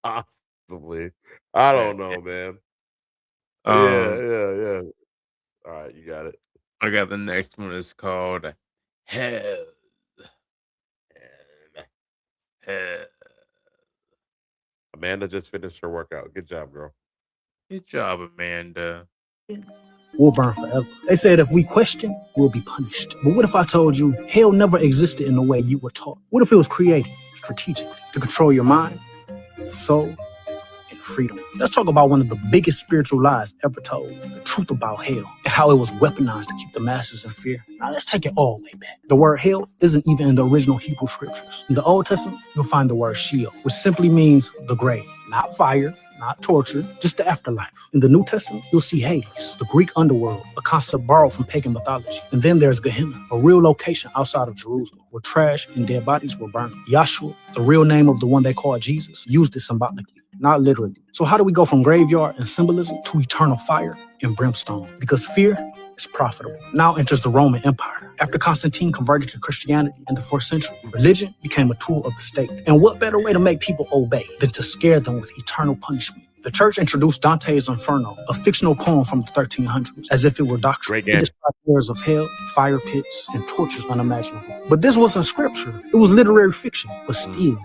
Possibly. I don't know, man. Yeah. All right, you got it.
I got the next one. It's called Hell.
Amanda just finished her workout. Good job, girl.
Good job, Amanda.
We'll burn forever. They said if we question, we'll be punished. But what if I told you hell never existed in the way you were taught? What if it was created strategically to control your mind, soul, and freedom? Let's talk about one of the biggest spiritual lies ever told, the truth about hell, and how it was weaponized to keep the masses in fear. Now let's take it all the way back. The word hell isn't even in the original Hebrew scriptures. In the Old Testament, you'll find the word Sheol, which simply means the grave, not fire, not torture, just the afterlife. In the New Testament, you'll see Hades, the Greek underworld, a concept borrowed from pagan mythology. And then there's Gehenna, a real location outside of Jerusalem, where trash and dead bodies were burned. Yahshua, the real name of the one they called Jesus, used it symbolically, not literally. So how do we go from graveyard and symbolism to eternal fire and brimstone? Because fear is profitable. Now enters the Roman Empire. After Constantine converted to Christianity in the 4th century, religion became a tool of the state. And what better way to make people obey than to scare them with eternal punishment? The church introduced Dante's Inferno, a fictional poem from the 1300s, as if it were doctrine. It described horrors of hell, fire pits, and tortures unimaginable. But this wasn't scripture. It was literary fiction, but still,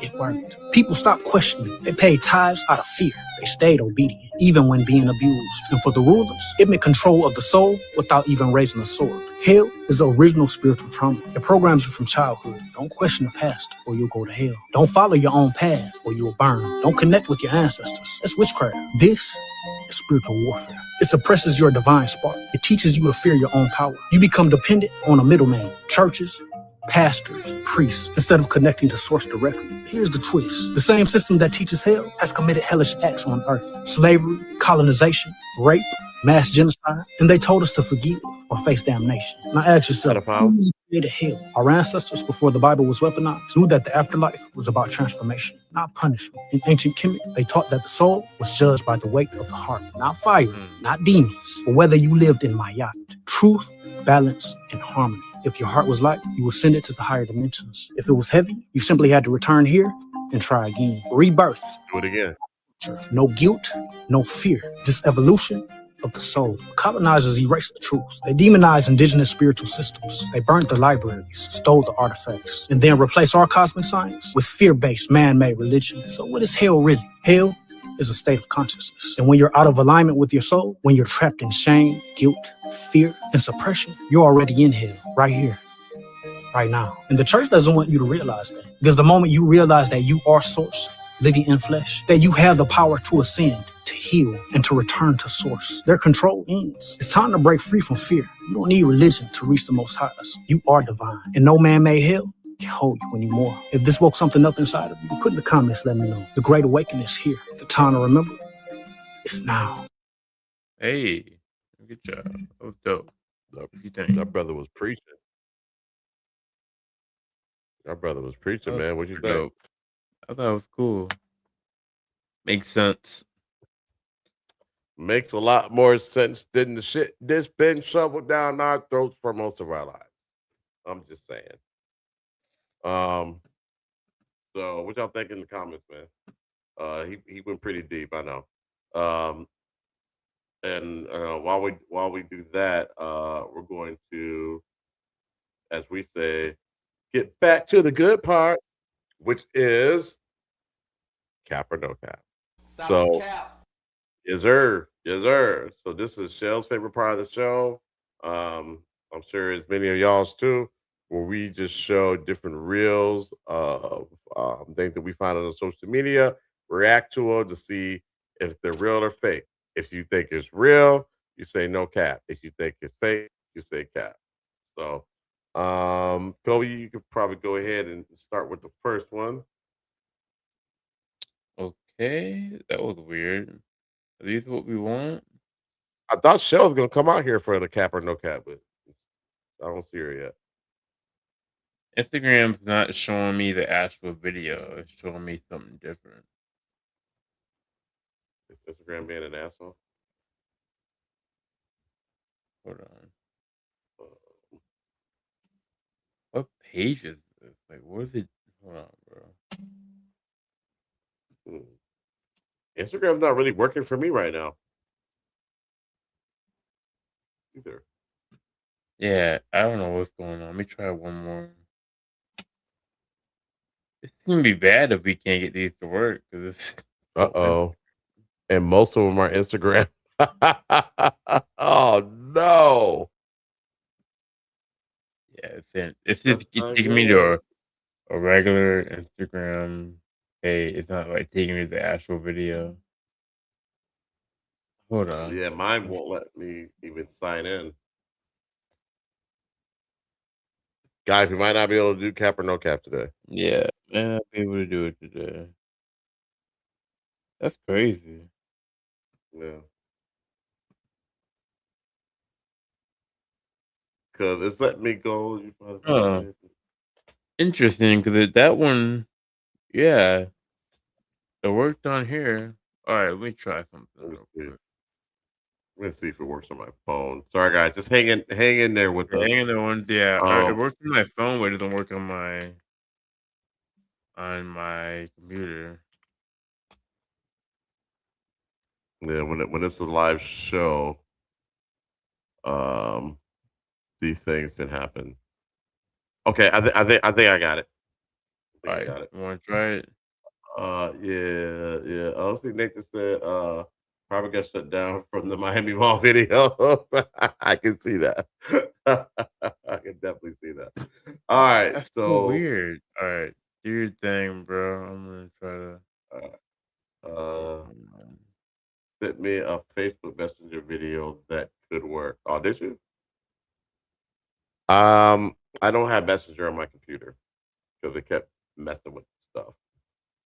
it worked. People stopped questioning. They paid tithes out of fear. They stayed obedient, even when being abused. And for the rulers, it meant control of the soul without even raising a sword. Hell is the original spiritual trauma. It programs you from childhood. Don't question the past or you'll go to hell. Don't follow your own path or you'll burn. Don't connect with your ancestors. That's witchcraft. This is spiritual warfare. It suppresses your divine spark. It teaches you to fear your own power. You become dependent on a middleman, churches, pastors, priests, instead of connecting to source directly. Here's the twist. The same system that teaches hell has committed hellish acts on earth. Slavery, colonization, rape, mass genocide, and they told us to forgive or face damnation. Now ask yourself, who really created hell? Our ancestors, before the Bible was weaponized, knew that the afterlife was about transformation, not punishment. In ancient Kemet, they taught that the soul was judged by the weight of the heart, not fire, not demons, but whether you lived in Mayat. Truth, balance, and harmony. If your heart was light, you would send it to the higher dimensions. If it was heavy, you simply had to return here and try again. Rebirth.
Do it again.
No guilt, no fear, just evolution of the soul. Colonizers erased the truth. They demonized indigenous spiritual systems. They burnt the libraries, stole the artifacts, and then replaced our cosmic science with fear-based man-made religion. So what is hell really? Hell is a state of consciousness. And when you're out of alignment with your soul, when you're trapped in shame, guilt, fear, and suppression, you're already in hell, right here, right now. And the church doesn't want you to realize that. Because the moment you realize that you are source, living in flesh, that you have the power to ascend, to heal, and to return to source, their control ends. It's time to break free from fear. You don't need religion to reach the Most Highest. You are divine. And no man-made hell can hold you anymore. If this woke something up inside of you, put in the comments, let me know. The Great Awakening is here. The time to remember is now.
Hey, good job. That was dope. What you think?
That brother was preaching. That brother was preaching, man. What you think?
Dope. I thought it was cool. Makes sense.
Makes a lot more sense than the shit that's been shoveled down our throats for most of our lives. I'm just saying. So what y'all think in the comments, man? He went pretty deep, I know. And while we do that, we're going to, as we say, get back to the good part, which is cap or no cap. So yes, sir. So this is Shell's favorite part of the show. I'm sure it's many of y'all's too, where we just show different reels of things that we find on the social media, react to them to see if they're real or fake. If you think it's real, you say no cap. If you think it's fake, you say cap. So, Kobe, you could probably go ahead and start with the first one.
Okay, that was weird. Are these what we want?
I thought Shell was gonna come out here for the cap or no cap, but I don't see her yet.
Instagram's not showing me the actual video. It's showing me something different.
Is Instagram being an asshole?
Hold on. What page is this? Like, where's it? Hold on, bro.
Instagram's not really working for me right now. Either.
Yeah, I don't know what's going on. Let me try one more. It's gonna be bad if we can't get these to work. Cause
Uh-oh. And most of them are Instagram. Oh no.
Yeah, it's just taking me to a regular Instagram. Hey, it's not like taking me to the actual video. Hold on.
Yeah, mine won't let me even sign in. Guys, we might not be able to do cap or no cap today.
Yeah, may not be able to do it today. That's crazy.
Yeah. Because it's letting me go.
Interesting, because that one, yeah, it worked on here. All right, let me try something.
Let's see if it works on my phone. Sorry, guys. Just hang in there with us.
Hang in there one. Yeah, it works on my phone, but it doesn't work on my computer.
Yeah, when it's a live show, these things can happen. Okay, I think I got it.
All right, got it. You want to try it?
Yeah. Honestly, Nick just said probably got shut down from the Miami Mall video. I can see that. I can definitely see that. All right,
That's
so
so weird. All right, do your thing, bro. I'm gonna try to.
Sent me a Facebook Messenger video that could work. Oh, did you? I don't have Messenger on my computer because it kept messing with stuff.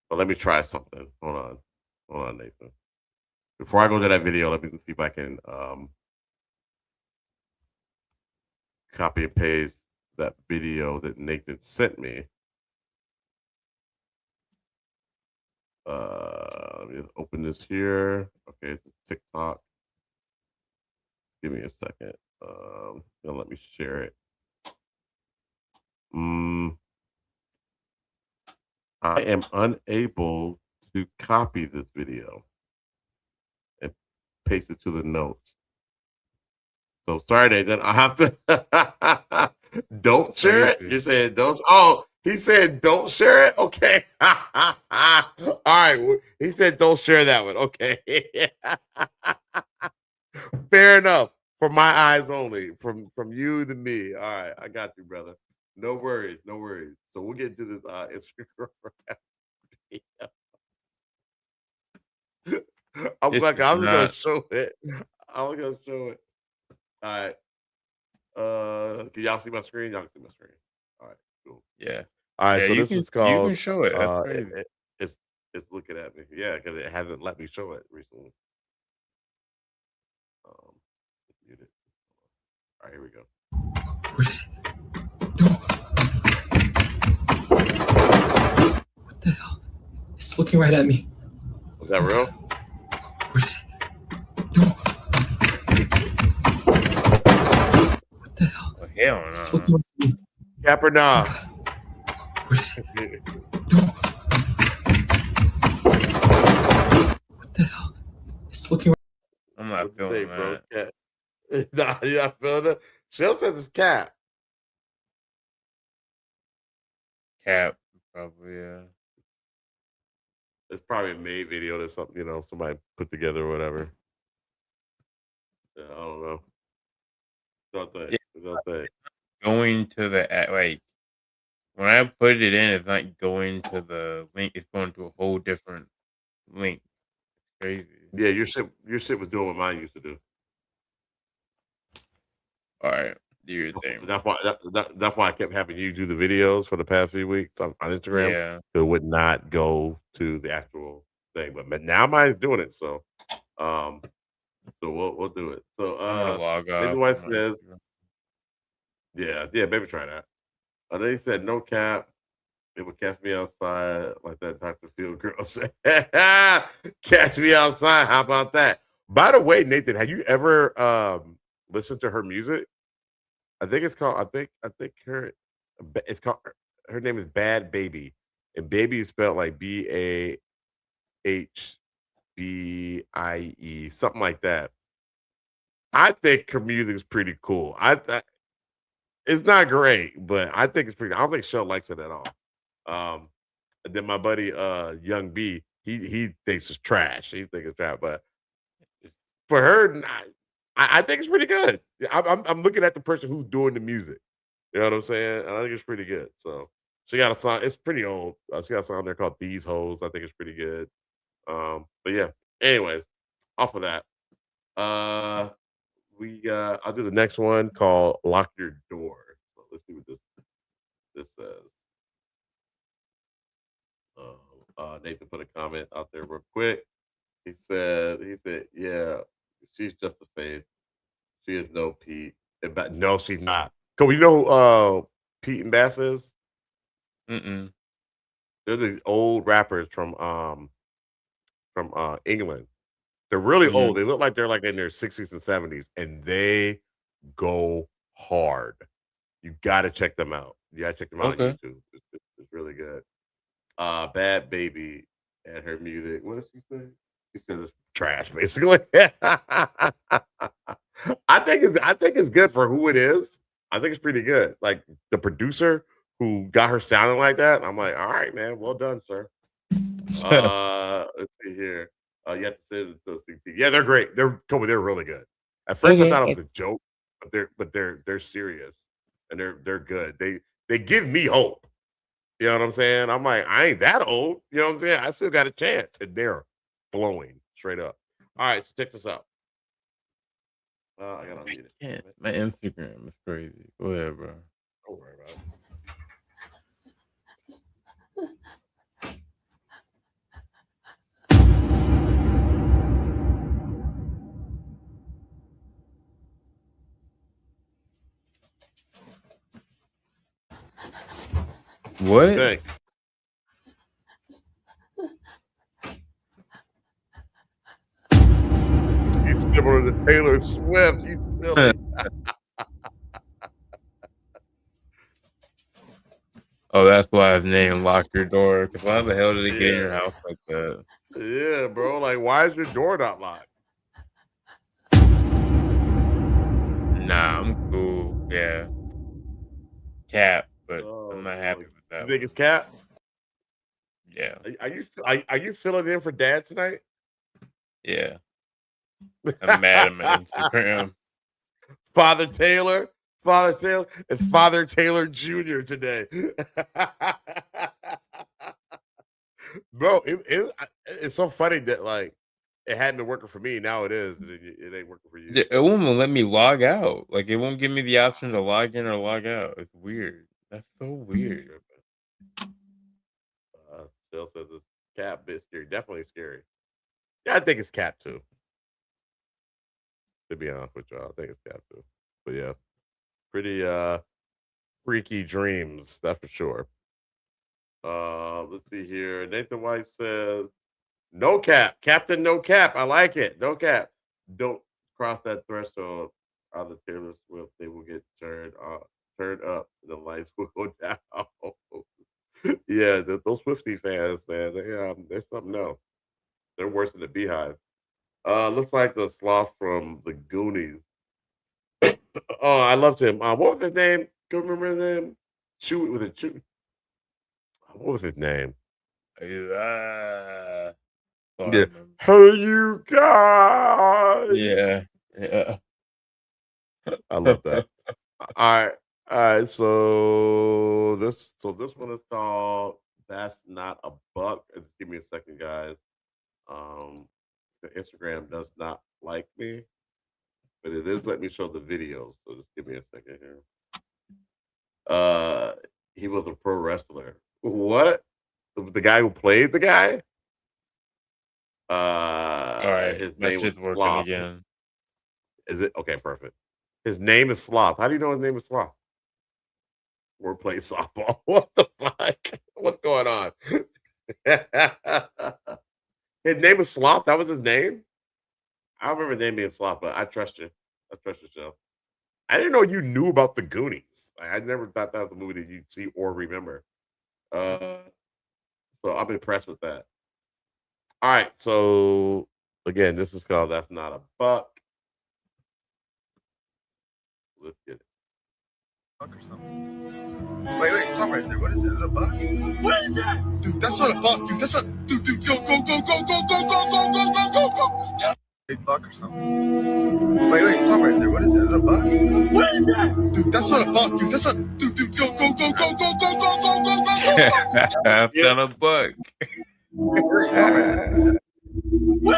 But let me try something. Hold on, Nathan. Before I go to that video, let me see if I can copy and paste that video that Nathan sent me. Let me open this here. Okay, it's TikTok. Give me a second. Gonna let me share it. I am unable to copy this video and paste it to the notes. So sorry, Nathan. I have to. Don't share it. You're saying don't. Oh, he said don't share it. Okay. All right. He said don't share that one. Okay. Fair enough. For my eyes only. From you to me. All right. I got you, brother. No worries. No worries. So we'll get to this Instagram. I'm just gonna show it. I'm gonna show it. All right. Can y'all see my screen? Y'all can see my screen. All right, cool.
Yeah.
All right,
Yeah,
so
you
this
can,
is called.
You can show it. That's crazy.
It's looking at me. Yeah, because it hasn't let me show it recently. Mute it. All right, here we go.
What the hell? It's looking right at me.
Was that real?
What the hell?
Oh, hell no.
It's looking right at me.
Cap or nah?
What the hell? It's looking right.
I'm not feeling that.
Bro? Nah, you're not feeling it? Shell said it's Cap.
Cap, probably, yeah.
It's probably a made video that something, somebody put together or whatever. Yeah, I don't know. Don't think. Don't think.
Going to the like when I put it in, it's not going to the link. It's going to a whole different link. It's crazy.
Yeah, your shit was doing what mine used to do.
All right, do your thing.
That's why I kept having you do the videos for the past few weeks on Instagram.
Yeah.
It would not go to the actual thing, but now mine's doing it. So, we'll do it. So,
I'm gonna log off.
maybe White says, yeah, baby, try that. They said no cap. It would catch me outside like that Dr. Field girl said. Catch me outside. How about that? By the way, Nathan, have you ever listened to her music? I think it's called. I think it's called. Her name is Bad Baby, and baby is spelled like BAHBIE, something like that. I think her music is pretty cool. It's not great, but I think it's pretty. I don't think Shell likes it at all. And then my buddy Young B, he thinks it's trash. He thinks it's trash, but for her, I think it's pretty good. I'm looking at the person who's doing the music. You know what I'm saying? And I think it's pretty good. So she got a song. It's pretty old. She got a song there called "These Hoes." I think it's pretty good. But yeah. Anyways, off of that, I'll do the next one called "Lock Your Door." So let's see what this says. Nathan put a comment out there real quick. He said, yeah, she's just a face. She is no Pete. No, she's not. Cause you know who Pete and Bass is?
Mm-mm.
They're these old rappers from England. They're really old. They look like they're like in their 60s and 70s, and they go hard. You gotta check them out. You gotta check them out on YouTube. It's really good. Bad Baby and her music. What did she say? She says it's trash, basically. I think it's good for who it is. I think it's pretty good. Like the producer who got her sounding like that. I'm like, all right, man, well done, sir. Let's see here. You have to say it. Yeah, they're great. They're really good. At first, I thought it was a joke, but they're serious and they're good. They give me hope. You know what I'm saying? I'm like, I ain't that old. You know what I'm saying? I still got a chance. And they're flowing straight up. All right, so check this out. I gotta unmute it.
My Instagram is crazy. Go ahead, bro.
Don't worry about it.
What?
Think. He's similar to Taylor Swift. You silly.
Oh, that's why his name Lock Your Door. Because why the hell did he get in your house like that?
Yeah, bro. Like, why is your door not locked?
Nah, I'm cool. Yeah. Cap, but I'm not happy with that.
You think it's Cap?
Yeah.
Are you filling in for Dad tonight?
Yeah. I'm mad at my Instagram.
Father Taylor, and Father Taylor Jr. today. Bro, it's so funny that like it hadn't been working for me. Now it is. It ain't working for you.
It won't let me log out. Like, it won't give me the option to log in or log out. It's weird. That's so weird.
Still says it's Cap. Bit scary. Definitely scary. Yeah, I think it's Cap too. To be honest with y'all, I think it's Cap too. But yeah, pretty freaky dreams. That's for sure. Let's see here. Nathan White says, "No Cap, Captain. No Cap. I like it. No Cap. Don't cross that threshold. Other Taylor Swift, they will get turned up. The lights will go down." Yeah, those Swiftie fans, man, they're something else. They're worse than the Beehive. Looks like the sloth from the Goonies. Oh, I loved him. What was his name? Can you remember his name? Chewy with a Chewy. What was his name?
Yeah.
Hey, you guys.
Yeah.
I love that. All right. So this one is called "That's Not a Buck." Just give me a second, guys. The Instagram does not like me, but it is let me show the video. So just give me a second here. He was a pro wrestler. What? The guy who played the guy?
All right.
His
That's
name was
just working
Sloth.
again.
Is it okay? Perfect. His name is Sloth. How do you know his name is Sloth? We're playing softball. What the fuck? What's going on? His name is Sloth. That was his name. I don't remember his name being Sloth, but I trust you. I trust yourself. I didn't know you knew about the Goonies. I never thought that was a movie that you'd see or remember. So I'm impressed with that. All right, so again, this is called "That's Not a Buck." Let's get it.
Buck or something. Wait, stop right there. What is it? Is it a buck? What is that? Dude, that's not a buck, dude. That's not. Dude, go. Big buck or something. Wait, stop right there. What is it? Is it a buck? What is that? Dude, that's not a buck, dude. That's not. Dude, go.
That's not a buck.
What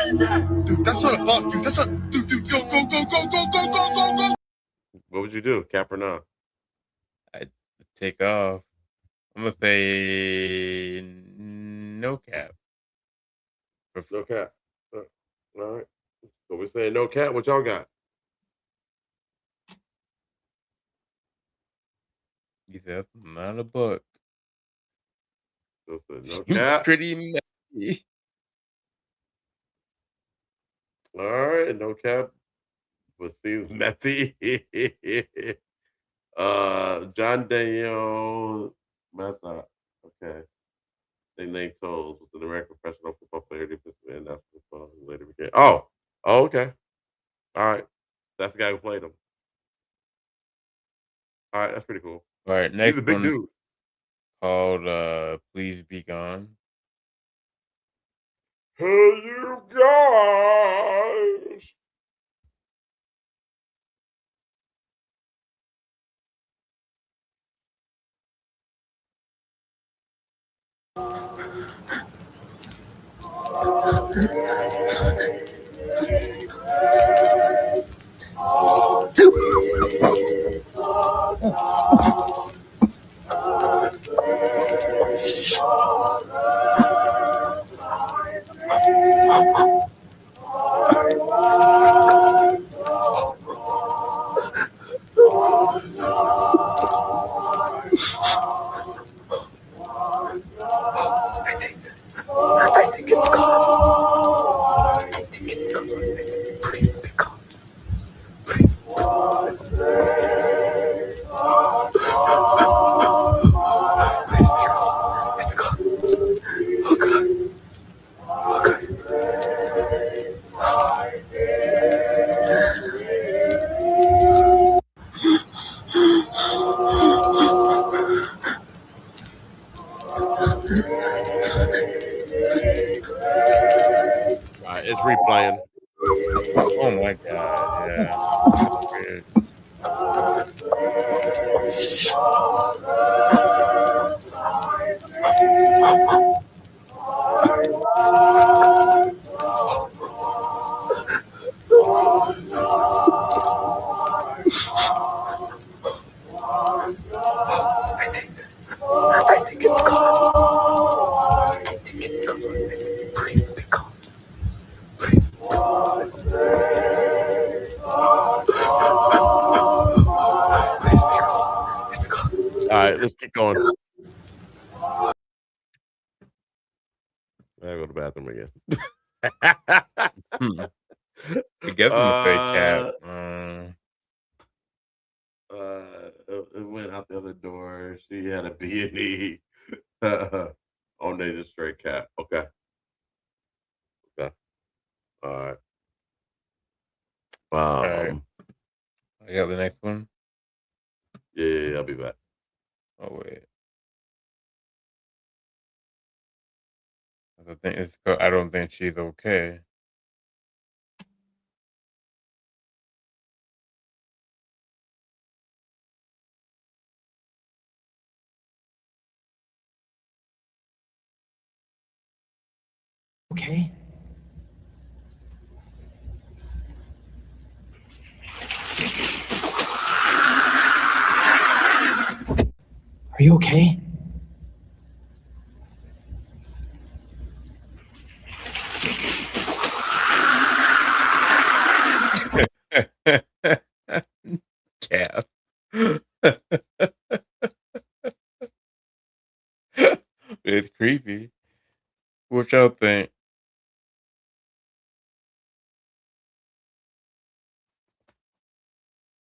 is that? Dude, that's not a buck, dude. That's not. Dude, go.
What would you do, Cap or not?
I'd take off. I'm gonna say no cap.
No Cap. All right. So we're saying no Cap. What y'all got?
You said not a buck.
So no
It's
Cap.
pretty messy.
All right, no Cap. But seems messy. John Daniel Massa. Okay. They named Toes was an American professional football player. And that's what later became. Oh, okay. All right. That's the guy who played him. All right, that's pretty cool.
All right, next
He's a big
one
dude.
called "Please Be Gone."
Hey, you guys. Free playing.
Oh my god, yeah. Weird.
I think it's gone. I think it's gone. Please be calm. Please. Please be calm. It's gone.
All right, let's keep going. I go to the bathroom again.
Give him a fake cat.
It went out the other door. She had a B&E. Oh, they just straight cat. Okay. Okay. All right.
All right. I got the next one.
Yeah, I'll be back.
Oh wait. I don't think she's okay.
Okay. Are you okay?
Cap. It's creepy. What y'all think?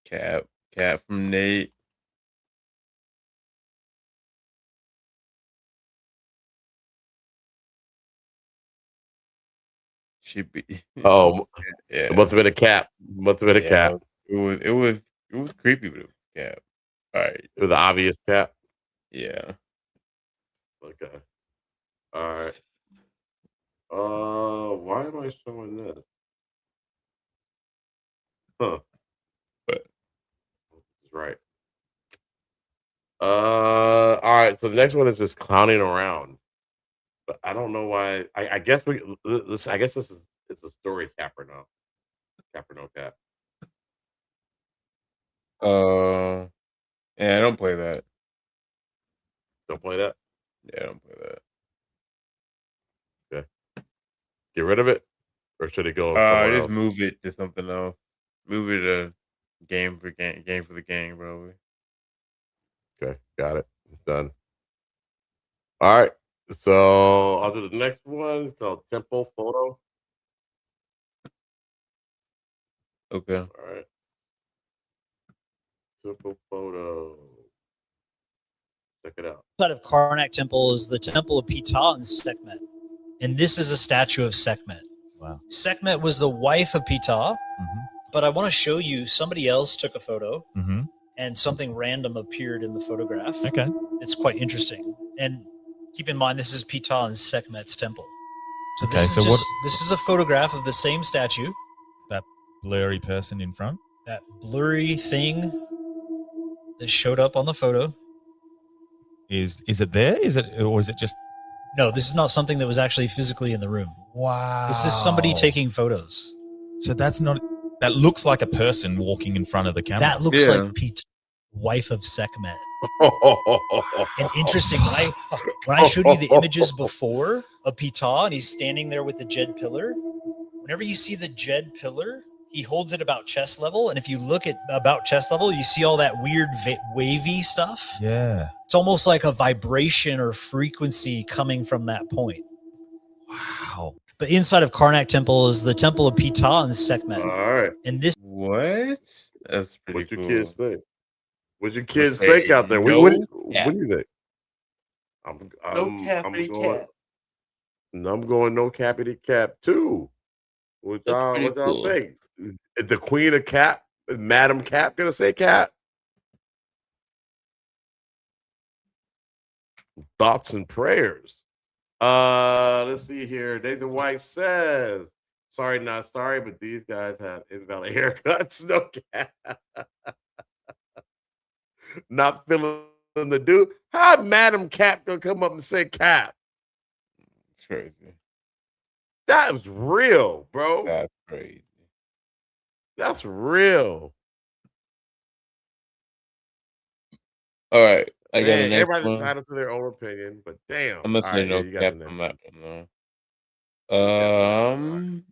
Cap from Nate. Should be.
Oh,
yeah.
it must have been a cap. Must have been a cap.
It was creepy, but it was cap. All right.
It was an obvious cap.
Yeah.
Okay. All right. Why am I showing this? Huh.
But
that's right. All right. So the next one is just clowning around, but I don't know why. I guess I guess it's a story cap or no? Cap or no cap?
Yeah, I don't play that.
Don't play that.
Yeah, I don't play that.
Okay. Get rid of it, or should it go somewhere
Just
else?
move it to something else. Move it to game for the game, probably.
Okay, got it. Done. All right. So I'll do the next one. It's called Temple Photo.
Okay.
All right. Temple Photo. Check it out.
Outside of Karnak Temple is the Temple of Ptah in Sekhmet. And this is a statue of Sekhmet.
Wow.
Sekhmet was the wife of Ptah, but I want to show you somebody else took a photo and something random appeared in the photograph.
Okay.
It's quite interesting. And keep in mind, this is Ptah and Sekhmet's temple. So
Okay,
this is
so what-
this is a photograph of the same statue.
That blurry person in front?
That blurry thing that showed up on the photo.
Is it there? Is it just?
No, this is not something that was actually physically in the room.
Wow.
This is somebody taking photos.
So that looks like a person walking in front of the camera.
That looks like Pete, wife of Sekhmet. And interesting, when I showed you the images before of Ptah and he's standing there with the Jed pillar, whenever you see the Jed pillar, he holds it about chest level. And if you look at about chest level, you see all that weird wavy stuff.
Yeah.
It's almost like a vibration or frequency coming from that point.
Wow.
But inside of Karnak Temple is the Temple of Ptah and Sekhmet.
All right.
And this
What? That's pretty
What your
cool.
kids think? What your kids
Okay,
think out there?
no
What do
cap.
you think? I'm
cappity
going.
cap.
I'm going no cappity cap too. What
That's
y'all
pretty cool.
think? Is the Queen of Cap, Madam Cap, gonna say cap? Thoughts and prayers. Let's see here. Nathan White says, sorry, not sorry, but these guys have invalid haircuts. No cap. Not feeling the dude. How Madam Cap gonna come up and say Cap?
It's crazy.
That was real, bro.
That's crazy.
That's real.
All right, I got the
Man,
next
everybody's
one.
entitled to their own opinion, but damn.
I'm gonna
All
say
right, yeah,
no
you got
cap
the next
on
one.
that one though.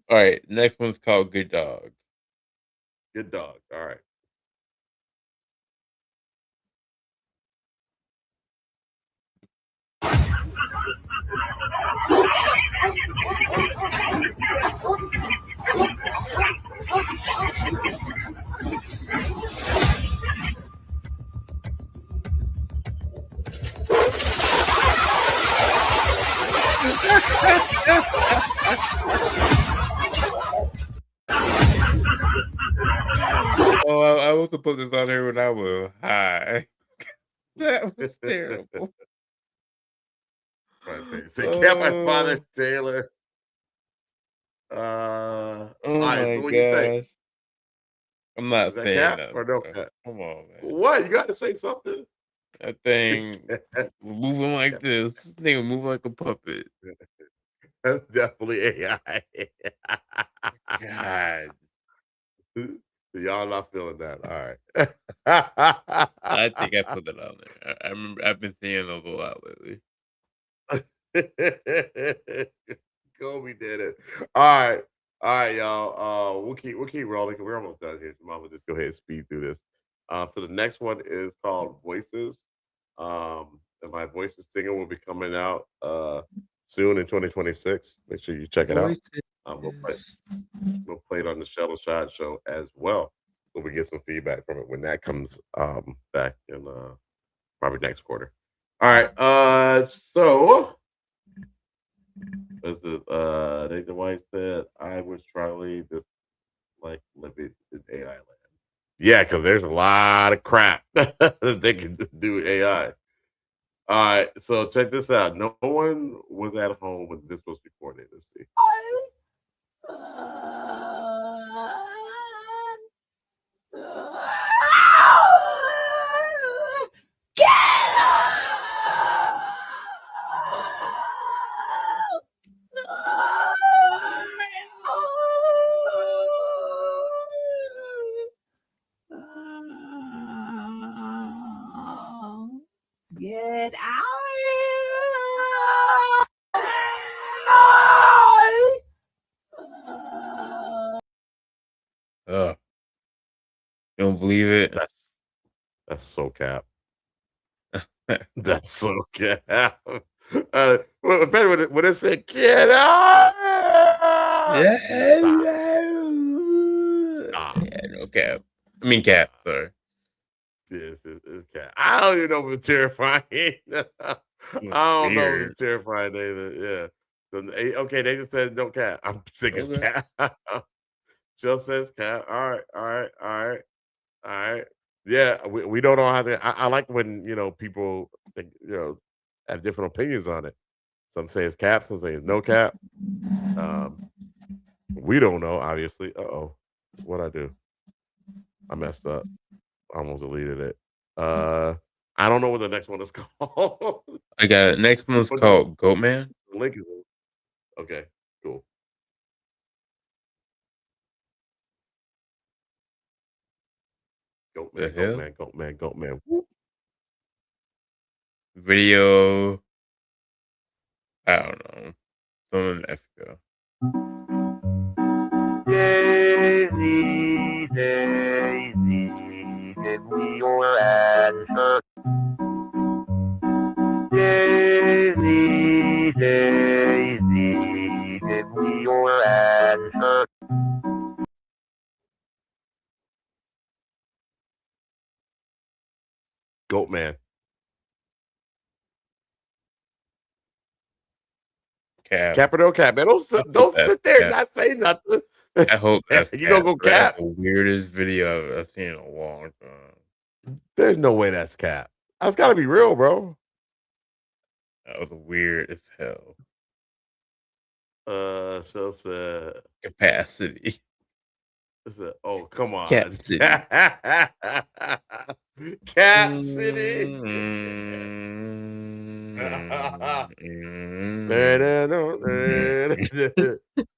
All right, next one's called Good Dog.
Good dog. All right.
Oh, I was to put this on here when I was high. That was terrible.
Right, they can't my father
Oh,
Taylor. All
oh
right,
my
so what you think?
gosh. I'm
Is
not
that
saying
cap
nothing,
or no
bro.
cap?
Come on, man.
What? You got to say something.
That thing moving like this. This thing moving like a puppet.
That's definitely AI.
God.
So y'all not feeling that. All right.
I think I put that on there. I remember I've been seeing those a lot lately.
Kobe did it. All right, y'all. We'll keep rolling because we're almost done here. So I'm gonna just go ahead and speed through this. So the next one is called Voices. And my Voices singer will be coming out soon in 2026. Make sure you check it out. We'll play it on the Shuttle Shot show as well, so we get some feedback from it when that comes back in probably next quarter. All right. So this is Nathan White said, I was Charlie just like living in AI land. Yeah, because there's a lot of crap that they can do with AI. All right, so check this out. No one was at home when this was recorded. Let's see.
Get out!
You don't believe it?
That's so cap. That's so cap. When it said get out, stop.
Yeah, no cap. I mean cap, sorry.
This is cap. I don't even know if it's terrifying. I don't know if it's terrifying either. Yeah. Okay, they just said no cap. I'm sick as cap. Jill says cap. All right. Yeah, we don't know how to. I like when people think, have different opinions on it. Some say it's cap, some say it's no cap. We don't know, obviously. What'd I do? I messed up. I almost deleted it. I don't know what the next one is called.
I got it. Next one's called Goat Man.
The link is okay. Cool. Goat man. Whoop.
Video. I don't know. Some in Mexico.
Daisy, Daisy, give me your answer. Daisy, Daisy, give me your answer.
Goat man. Cap or no cap, man. Don't sit there and not say nothing.
I hope that's
you gonna go
bro. That's
cap.
the weirdest video I've seen in a long time.
There's no way that's cap. That's gotta be real, bro.
That was weird as hell.
So said
capacity.
Oh, come on.
Cap City.
Cap City.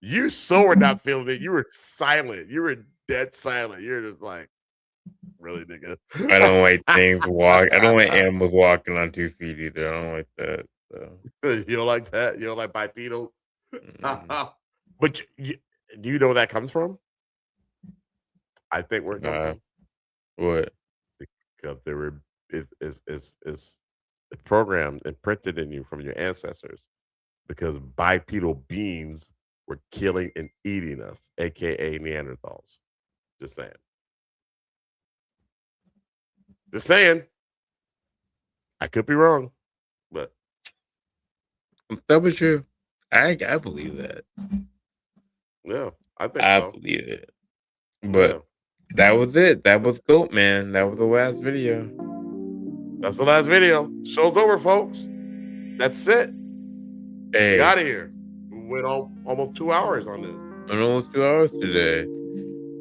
You so were not feeling it. You were silent. You were dead silent. You're just like, really, nigga.
I don't like things walk. I don't like animals walking on 2 feet either. I don't like that. So.
You don't like that? You don't like bipedal? But do you know where that comes from? I think where it comes from.
What?
Because they were is programmed and printed in you from your ancestors. Because bipedal beings were killing and eating us, aka Neanderthals. Just saying. Just saying. I could be wrong, but
that was true. I believe that.
Yeah, I think
I
so.
believe it. But that was it. That was GOAT, man. That was the last video.
That's the last video. Show's over, folks. That's it.
Hey.
We out of here. We went almost 2 hours on this.
And almost 2 hours today.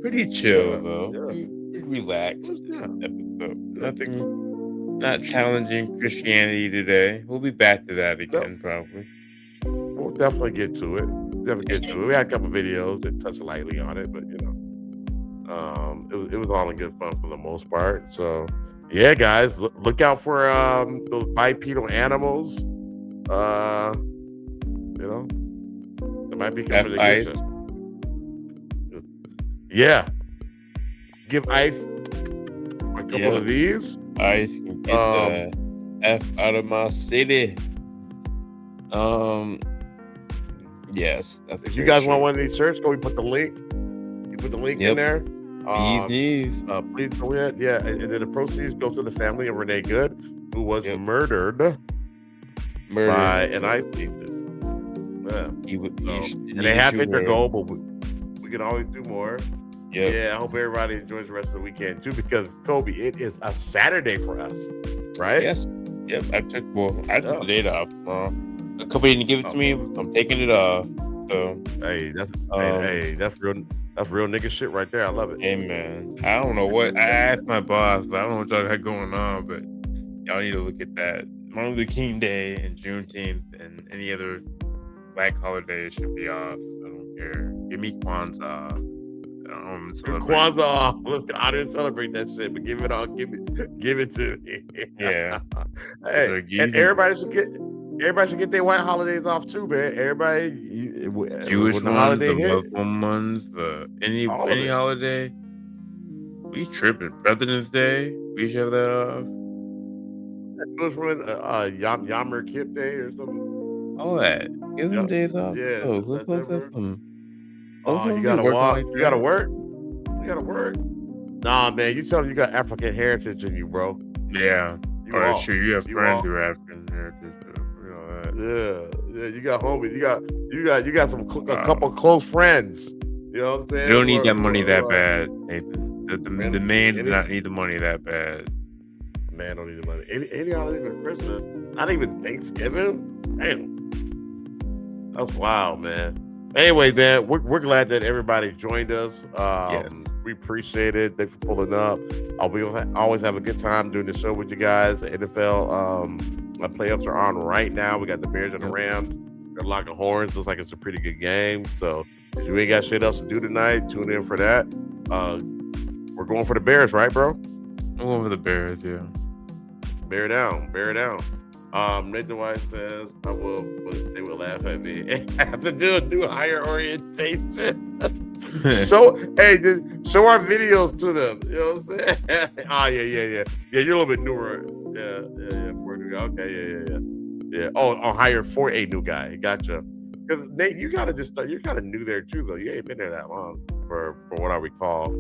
Pretty chill though. Pretty relaxed. Episode. Nothing, not challenging Christianity today. We'll be back to that again probably.
We'll definitely get to it. We had a couple videos that touched lightly on it, but you know, it was all in good fun for the most part. So yeah, guys, look out for those bipedal animals. You know, they might be coming to get you. Yeah, give Ice a couple of these.
Ice can get the F out of my city. Yes.
If you guys want one of these shirts, go. We put the link. You put the link in there. Please go ahead. Yeah, and then the proceeds go to the family of Renee Good, who was murdered by an ICE agent. Yeah. And they have hit their goal, but we can always do more. Yeah, I hope everybody enjoys the rest of the weekend too, because Kobe, it is a Saturday for us, right?
Yes. Yep. I took the day off tomorrow. A company didn't give it to me. I'm taking it off. So
hey, that's real nigga shit right there. I love it.
Hey man, I don't know what I asked my boss, but I don't know what y'all got going on, but y'all need to look at that. Martin Luther King Day and Juneteenth and any other Black holiday should be off. I don't care. Give me Kwanzaa.
Kwanzaa off. Look, I didn't celebrate that shit, but give it all. Give it to me.
Yeah.
Hey, and everybody should get their white holidays off too, man. Everybody,
Jewish
when
ones,
holiday
the
hit,
Muslim ones, any holiday. We tripping. President's Day, we should have that off.
Jewish one, Yom Kippur Day or something.
All that. Give them days off.
Yeah.
Oh, let's
you gotta walk. You gotta work. You gotta work. Nah, man. You tell them you got African heritage in you, bro.
Yeah.
You
sure. You have friends who are African heritage.
Yeah. You got homies. You got a couple close friends. You know what I'm saying?
You don't need that money that bad, Nathan. The man does not need the money that bad.
The man don't need the money. Any holiday for Christmas, not even Thanksgiving. Damn, that's wild, man. Anyway, man, we're glad that everybody joined us. We appreciate it. Thanks for pulling up. We always have a good time doing the show with you guys. The NFL playoffs are on right now. We got the Bears and the Rams. Got a lot of horns. Looks like it's a pretty good game. So if you ain't got shit else to do tonight, tune in for that. We're going for the Bears, right, bro?
I'm going for the Bears, yeah.
Bear down. Nathan White says, I will, but they will laugh at me. I have to do a new higher orientation. So, hey, just show our videos to them. You know what I'm saying? Yeah. Yeah, you're a little bit newer. Yeah. For a new guy. Okay, yeah. Oh, I'll hire for a new guy. Gotcha. Because Nate, you gotta just start. You're kind of new there too, though. You ain't been there that long, for what I recall.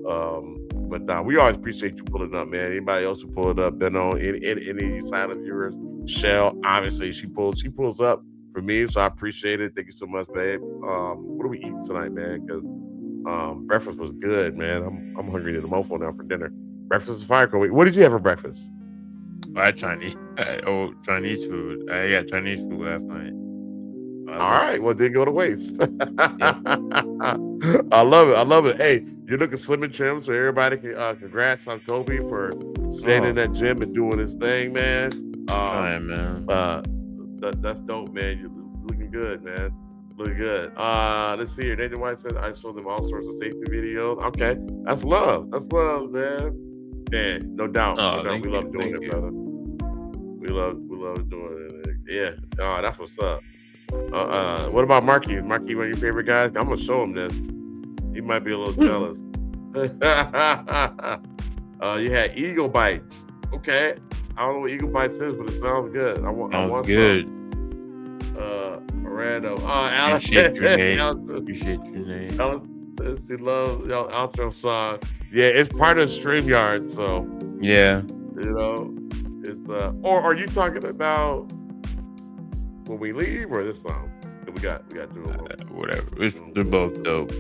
But we always appreciate you pulling up, man. Anybody else who pulled up, been on any silent viewers, Shell, obviously she pulls up for me, so I appreciate it. Thank you so much, babe. What are we eating tonight, man? Because breakfast was good, man. I'm hungry to the mofo now for dinner. Breakfast was fire. What did you have for breakfast?
I had Chinese food. I got Chinese food last night.
All right, well, didn't go to waste. I love it. I love it. Hey, you're looking slim and trim, so everybody can congrats on Kobe for staying in that gym and doing his thing, man.
Man.
That's dope, man. You're looking good, man. Looking good. Let's see here. Nathan White says I show them all sorts of safety videos. Okay, that's love. That's love, man. Yeah, no doubt. No doubt. We love doing it, brother. We love doing it. Yeah. That's what's up. What about Marky? Is Marky one of your favorite guys? I'm gonna show him this. He might be a little jealous. You had Eagle Bites. Okay. I don't know what Eagle Bites is, but it sounds good. I want
good.
Random.
Alex. Appreciate your name.
Alex says he loves y'all outro song. Yeah, it's part of StreamYard, so
yeah.
You know, it's or are you talking about when we leave or this song? We got to do a little
whatever. They're both dope.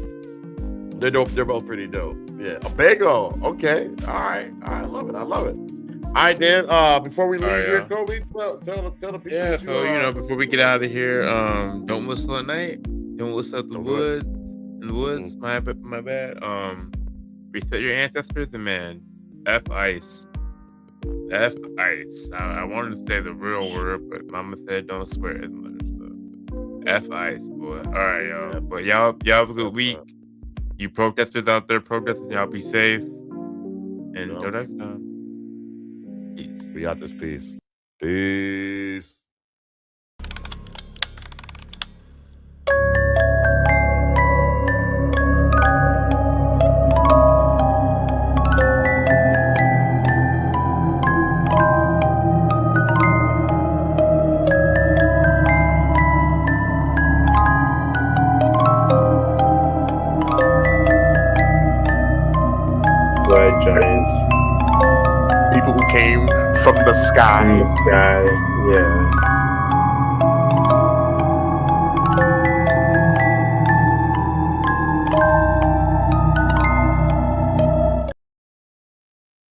They're dope. They're both pretty dope. Yeah. A bagel. Okay. All right. I love it. I love it. All right, Dan. Before we leave here, Kobe, tell the people.
Yeah. So before we get out of here, don't whistle at night. Don't whistle at the woods. In the woods. My bad. Reset your ancestors and man. F ice. F ice. I wanted to say the real word, but Mama said don't swear as much. So F ice, boy. All right, y'all. But y'all have a good week. You protesters out there protesting, y'all be safe. And until next time. Peace.
We got this piece. Peace.
Giants. People who came from the sky.
Yeah.